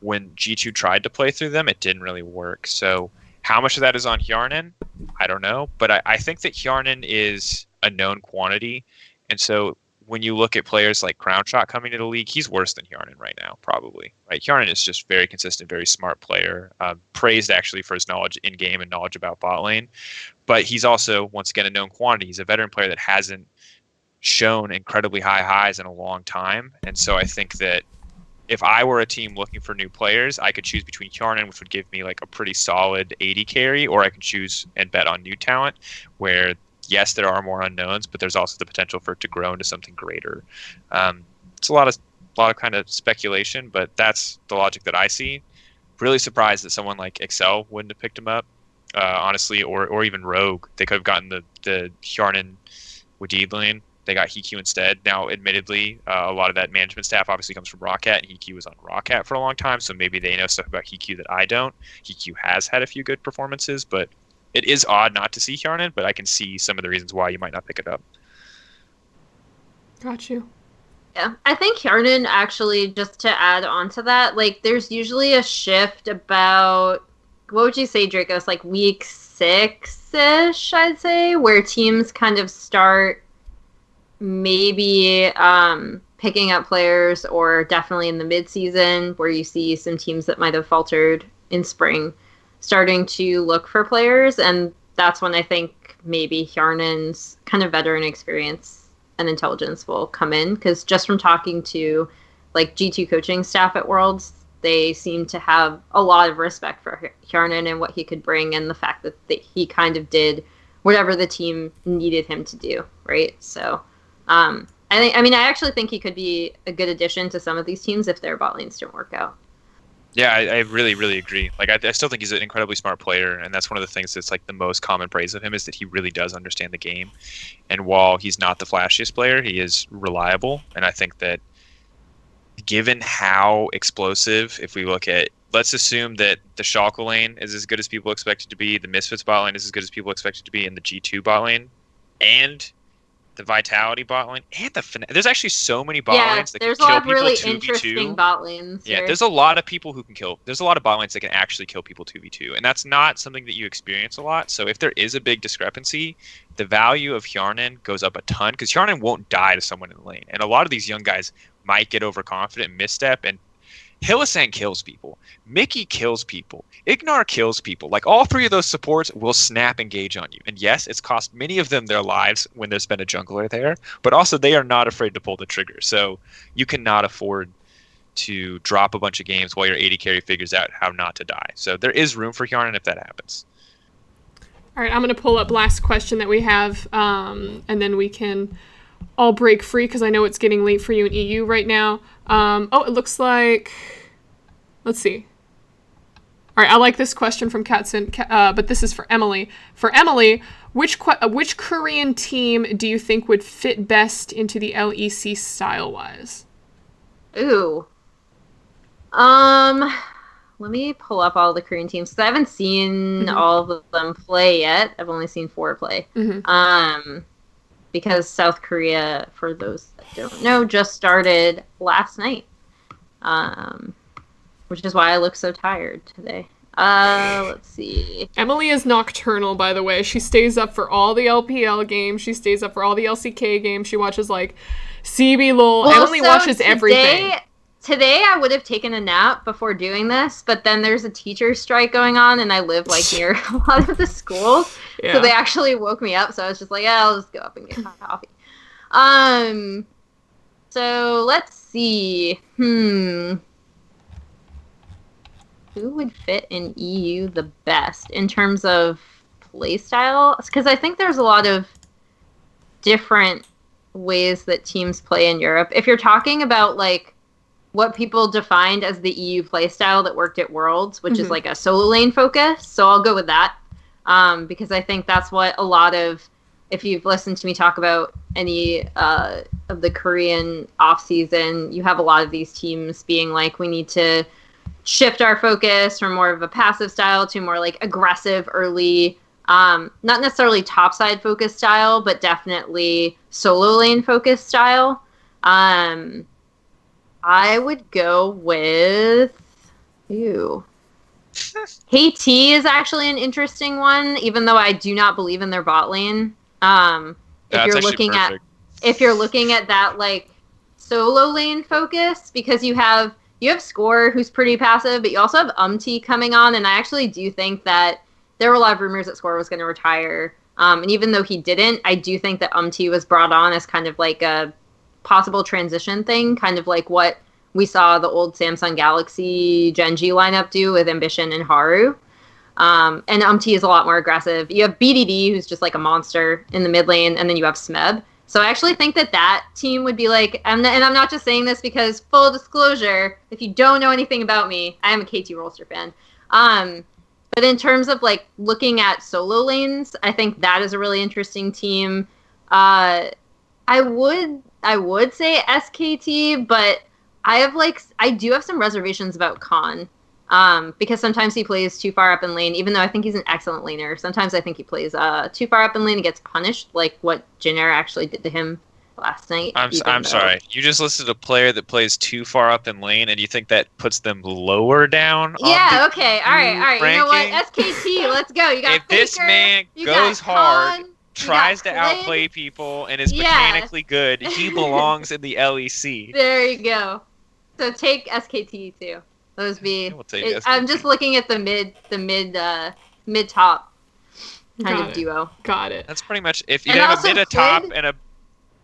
when G2 tried to play through them, it didn't really work. So how much of that is on Hjarnan? I don't know. But I think that Hjarnan is a known quantity. And so when you look at players like Crownshot coming to the league, he's worse than Hjarnan right now, probably. Right? Hjarnan is just very consistent, very smart player. Praised actually for his knowledge in-game and knowledge about bot lane. But he's also, once again, a known quantity. He's a veteran player that hasn't shown incredibly high highs in a long time. And so I think that if I were a team looking for new players, I could choose between Hjarnan, which would give me like a pretty solid 80 carry, or I could choose and bet on new talent, where yes, there are more unknowns, but there's also the potential for it to grow into something greater. It's a lot of kind of speculation, but that's the logic that I see. Really surprised that someone like Excel wouldn't have picked him up, honestly, or even Rogue. They could have gotten the Hjarnan Wadid lane. They got Hiku instead. Now, admittedly, a lot of that management staff obviously comes from Roccat, and Hiku was on Roccat for a long time, so maybe they know stuff about Hiku that I don't. Hiku has had a few good performances, but it is odd not to see Hjarnan, but I can see some of the reasons why you might not pick it up. Got you. Yeah, I think Hjarnan, actually, just to add on to that, like, there's usually a shift about, what would you say, Drakos, like week 6-ish, I'd say, where teams kind of start maybe picking up players, or definitely in the mid-season where you see some teams that might have faltered in spring starting to look for players, and that's when I think maybe Hjarnan's kind of veteran experience and intelligence will come in, because just from talking to like G2 coaching staff at Worlds, they seem to have a lot of respect for Hjarnan and what he could bring, and the fact that he kind of did whatever the team needed him to do, right? So I actually think he could be a good addition to some of these teams if their bot lanes don't work out. Yeah, I really, really agree. Like, I still think he's an incredibly smart player, and that's one of the things that's like the most common praise of him, is that he really does understand the game. And while he's not the flashiest player, he is reliable. And I think that given how explosive, if we look at, let's assume that the Schalke lane is as good as people expect it to be, the Misfits bot lane is as good as people expect it to be, and the G2 bot lane, and the Vitality bot lane, and there's actually so many bot lanes that can kill people 2v2. There's a lot of really interesting bot lanes here. Yeah, there's a lot of people who can kill. There's a lot of bot lanes that can actually kill people 2v2, and that's not something that you experience a lot. So if there is a big discrepancy, the value of Hjarnan goes up a ton, because Hjarnan won't die to someone in the lane, and a lot of these young guys might get overconfident and misstep, and Hylissang kills people. Mickey kills people. Ignar kills people. Like, all three of those supports will snap engage on you. And yes, it's cost many of them their lives when there's been a jungler there, but also they are not afraid to pull the trigger. So you cannot afford to drop a bunch of games while your AD carry figures out how not to die. So there is room for Hjarnan if that happens. All right, I'm going to pull up last question that we have, and then we can all break free, because I know it's getting late for you in EU right now. It looks like... Let's see. All right, I like this question from Katsin, but this is for Emily. For Emily, which Korean team do you think would fit best into the LEC style-wise? Ooh. Let me pull up all the Korean teams, because I haven't seen all of them play yet. I've only seen 4 play. Because South Korea, for those that don't know, just started last night. Which is why I look so tired today. Let's see. Emily is nocturnal, by the way. She stays up for all the LPL games. She stays up for all the LCK games. She watches, like, CB LOL. Well, Emily watches everything. Today I would have taken a nap before doing this, but then there's a teacher strike going on, and I live, like, near a lot of the schools. Yeah. So they actually woke me up, so I was just like, yeah, I'll just go up and get coffee. So let's see. Who would fit in EU the best in terms of playstyle? Because I think there's a lot of different ways that teams play in Europe. If you're talking about, like, what people defined as the EU playstyle that worked at Worlds, which is like a solo lane focus, so I'll go with that. Because I think that's what a lot of, if you've listened to me talk about any of the Korean off-season, you have a lot of these teams being like, we need to shift our focus from more of a passive style to more like aggressive early, not necessarily topside focused style, but definitely solo lane focused style. I would go with Haiti is actually an interesting one, even though I do if you're looking at that like solo lane focus, because you have Score, who's pretty passive, but you also have Umti coming on, and I actually do think that there were a lot of rumors that Score was going to retire. And even though he didn't, I do think that Umti was brought on as kind of like a possible transition thing, kind of like what we saw the old Samsung Galaxy Genji lineup do with Ambition and Haru. And Umti is a lot more aggressive. You have BDD, who's just like a monster in the mid lane, and then you have Smeb. So I actually think that team would be like, and I'm not just saying this because, full disclosure, if you don't know anything about me, I am a KT Rolster fan. But in terms of like looking at solo lanes, I think that is a really interesting team. I would say SKT, but I do have some reservations about Khan. Because sometimes he plays too far up in lane, even though I think he's an excellent laner. Sometimes I think he plays too far up in lane and gets punished, like what Jynere actually did to him last night. I'm sorry. You just listed a player that plays too far up in lane, and you think that puts them lower down? Yeah. Okay. All right. Ranking? You know what? SKT. Let's go. You got if Faker, this man goes hard, tries to outplay people, and is mechanically good, he belongs in the LEC. There you go. So take SKT too. Those be. I'm just looking at the mid top kind of duo. Got it. That's pretty much if you have a mid, a top, and a.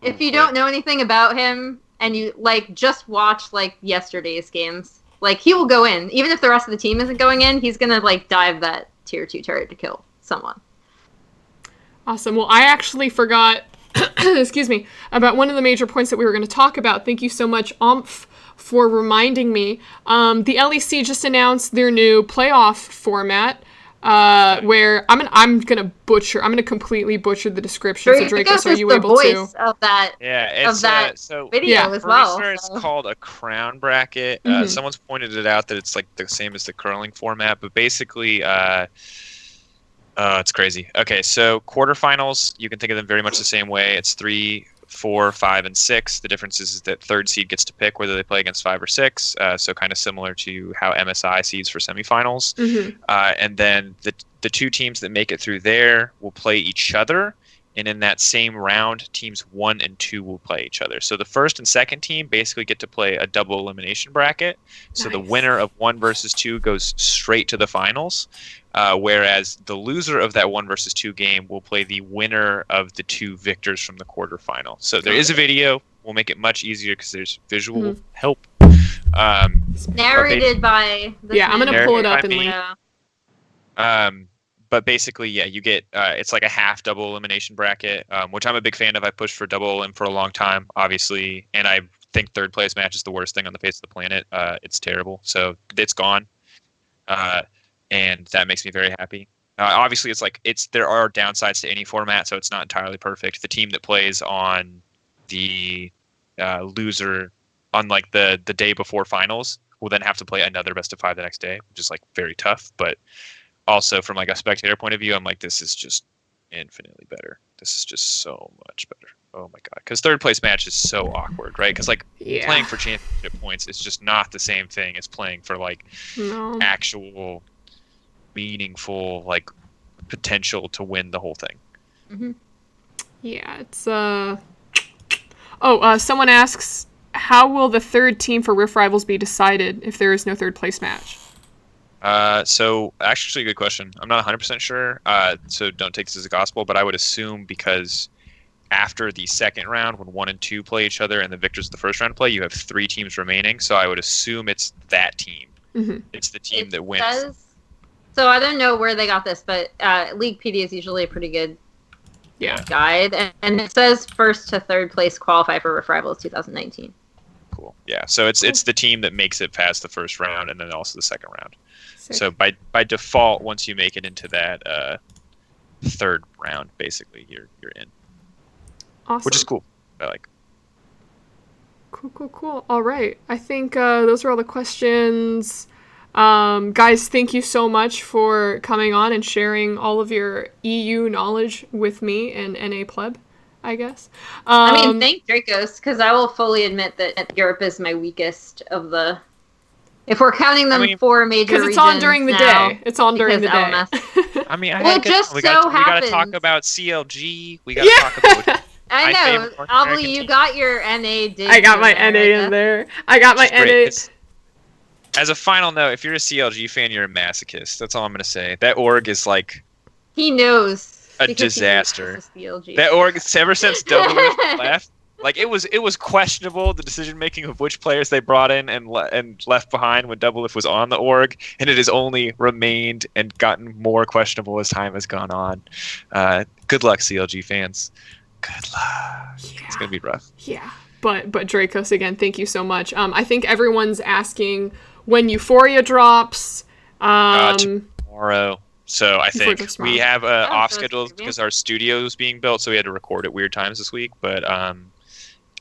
If you don't know anything about him and you like just watch like yesterday's games, like he will go in even if the rest of the team isn't going in. He's gonna like dive that tier 2 turret to kill someone. Awesome. Well, I actually forgot. Excuse me, about one of the major points that we were going to talk about. Thank you so much, Omph, for reminding me. The LEC just announced their new playoff format, where I'm gonna completely butcher the description. So Drakos, are you able to? Of that, yeah, it's so video as well. It's called a crown bracket. Someone's pointed it out that it's like the same as the curling format, but basically, it's crazy. Okay, so quarterfinals, you can think of them very much the same way. It's 3, 4, 5, and 6. The difference is that third seed gets to pick whether they play against 5 or 6. So kind of similar to how MSI seeds for semifinals. And then the two teams that make it through there will play each other. And in that same round, teams 1 and 2 will play each other. So the first and second team basically get to play a double elimination bracket. So the winner of 1 versus 2 goes straight to the finals. Whereas the loser of that 1 versus 2 game will play the winner of the 2 victors from the quarterfinal. So there is a video. We'll make it much easier because there's visual help. Narrated by. I'm gonna pull it up and link. But basically, yeah, you get it's like a half double elimination bracket, which I'm a big fan of. I pushed for double elim for a long time, obviously, and I think third place match is the worst thing on the face of the planet. It's terrible, so it's gone. And that makes me very happy. Obviously, there are downsides to any format, so it's not entirely perfect. The team that plays on the loser on like the day before finals will then have to play another best of 5 the next day, which is like very tough. But also from like a spectator point of view, I'm like, this is just infinitely better. This is just so much better. Oh my god, because third place match is so awkward, right? Because like playing for championship points is just not the same thing as playing for like actual meaningful like potential to win the whole thing. Yeah, it's someone asks, how will the third team for Rift Rivals be decided if there is no third place match? So actually a good question. I'm not 100% sure, so don't take this as a gospel, but I would assume because after the second round, when 1 and 2 play each other and the victors of the first round play, you have 3 teams remaining, so I would assume it's that team. It's the team that wins. So I don't know where they got this, but Leaguepedia is usually a pretty good guide, and it says first to third place qualify for Rift Rivals 2019. Cool. Yeah. So it's the team that makes it past the first round and then also the second round. Sick. So by default, once you make it into that third round, basically you're in. Awesome. Which is cool. I like. Cool. All right. I think those are all the questions. Guys, thank you so much for coming on and sharing all of your EU knowledge with me and NA Pleb, I guess. Thank Drakos, because I will fully admit that Europe is my weakest of the... If we're counting them 4 major regions because it's on during the day. It's on during the day. LMS. We happens. gotta talk about CLG. We gotta talk about... I know. Ovilee, you got your NA dig. I got my NA in there. I got my NA... As a final note, if you're a CLG fan, you're a masochist. That's all I'm going to say. That org is like... He knows. A disaster. That org, ever since WF left, Like it was questionable, the decision making of which players they brought in and left behind when Doublelift was on the org, and it has only remained and gotten more questionable as time has gone on. Good luck, CLG fans. Good luck. Yeah. It's gonna be rough. Yeah, but Drakos, again, thank you so much. I think everyone's asking when Euphoria drops. Tomorrow. So I think we have off schedule because our studio is being built, so we had to record at weird times this week. But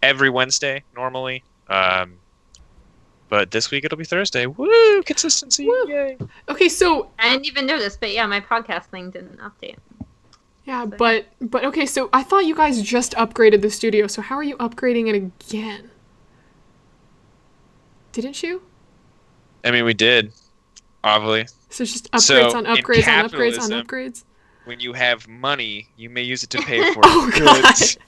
every Wednesday normally. But this week it'll be Thursday. Woo! Consistency. Woo. Yay. Okay, so I didn't even notice, but yeah, my podcast thing didn't update. yeah, but okay, so I thought you guys just upgraded the studio. So how are you upgrading it again? Didn't you? I mean, we did. Ovilee. So it's just upgrades on upgrades on upgrades on capitalism, upgrades. When you have money, you may use it to pay for Oh, goods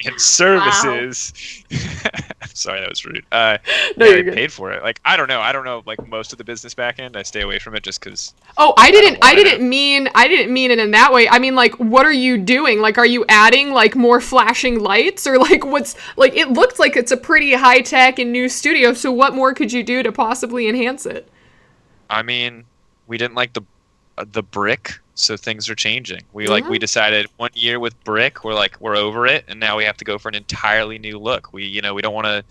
and services. I'm sorry, that was rude. No, yeah, you're I good. paid for it. Like I don't know like most of the business back end. I stay away from it just because. Oh, I didn't mean it in that way. I mean, like, what are you doing? Like, are you adding like more flashing lights, or like what's like? It looks like it's a pretty high tech and new studio. So what more could you do to possibly enhance it? I mean, we didn't like the brick, so things are changing. We decided 1 year with brick, we're over it, and now we have to go for an entirely new look. We don't want to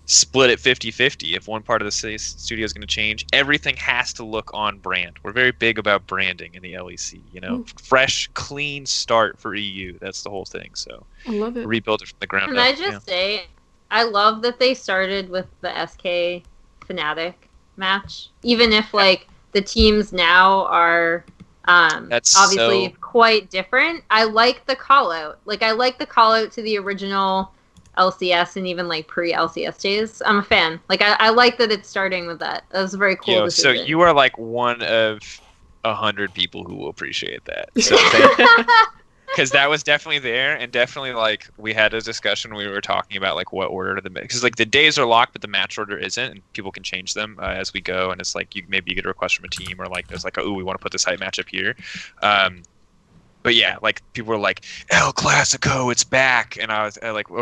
split it 50-50. If one part of the studio is going to change, everything has to look on brand. We're very big about branding in the LEC. Fresh, clean start for EU. That's the whole thing. So I love it. Rebuild it from the ground Can up. I just say, I love that they started with the SK Fnatic match, even if like the teams now are That's obviously so... quite different. I like the call out. Like I like the call out to the original LCS and even like pre-LCS days. I'm a fan. Like I like that it's starting with that. That was a very cool decision. So you are like one of 100 people who will appreciate that. So because that was definitely there, and definitely like we had a discussion. We were talking about like what order to the because like the days are locked, but the match order isn't, and people can change them as we go. And it's like maybe you get a request from a team, or like there's like we want to put this hype match up here. But yeah, like people were like El Clasico, it's back, and I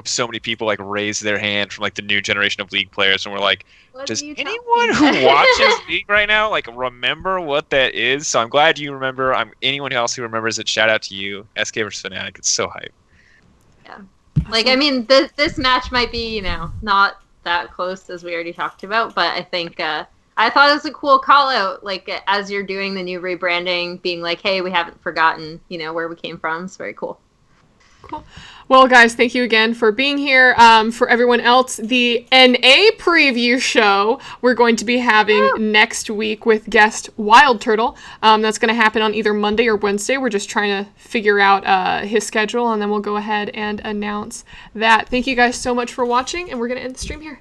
so many people like raised their hand from like the new generation of League players, and we're like, does anyone who watches League right now like remember what that is? So I'm glad you remember. Anyone else who remembers it, shout out to you. SK versus Fnatic, it's so hype. Yeah, like I mean, this match might be not that close as we already talked about, but I think I thought it was a cool call out. Like as you're doing the new rebranding, being like, hey, we haven't forgotten where we came from. It's very cool. Cool. Well, guys, thank you again for being here. For everyone else, the NA preview show we're going to be having next week with guest Wild Turtle. That's going to happen on either Monday or Wednesday. We're just trying to figure out his schedule, and then we'll go ahead and announce that. Thank you guys so much for watching, and we're going to end the stream here.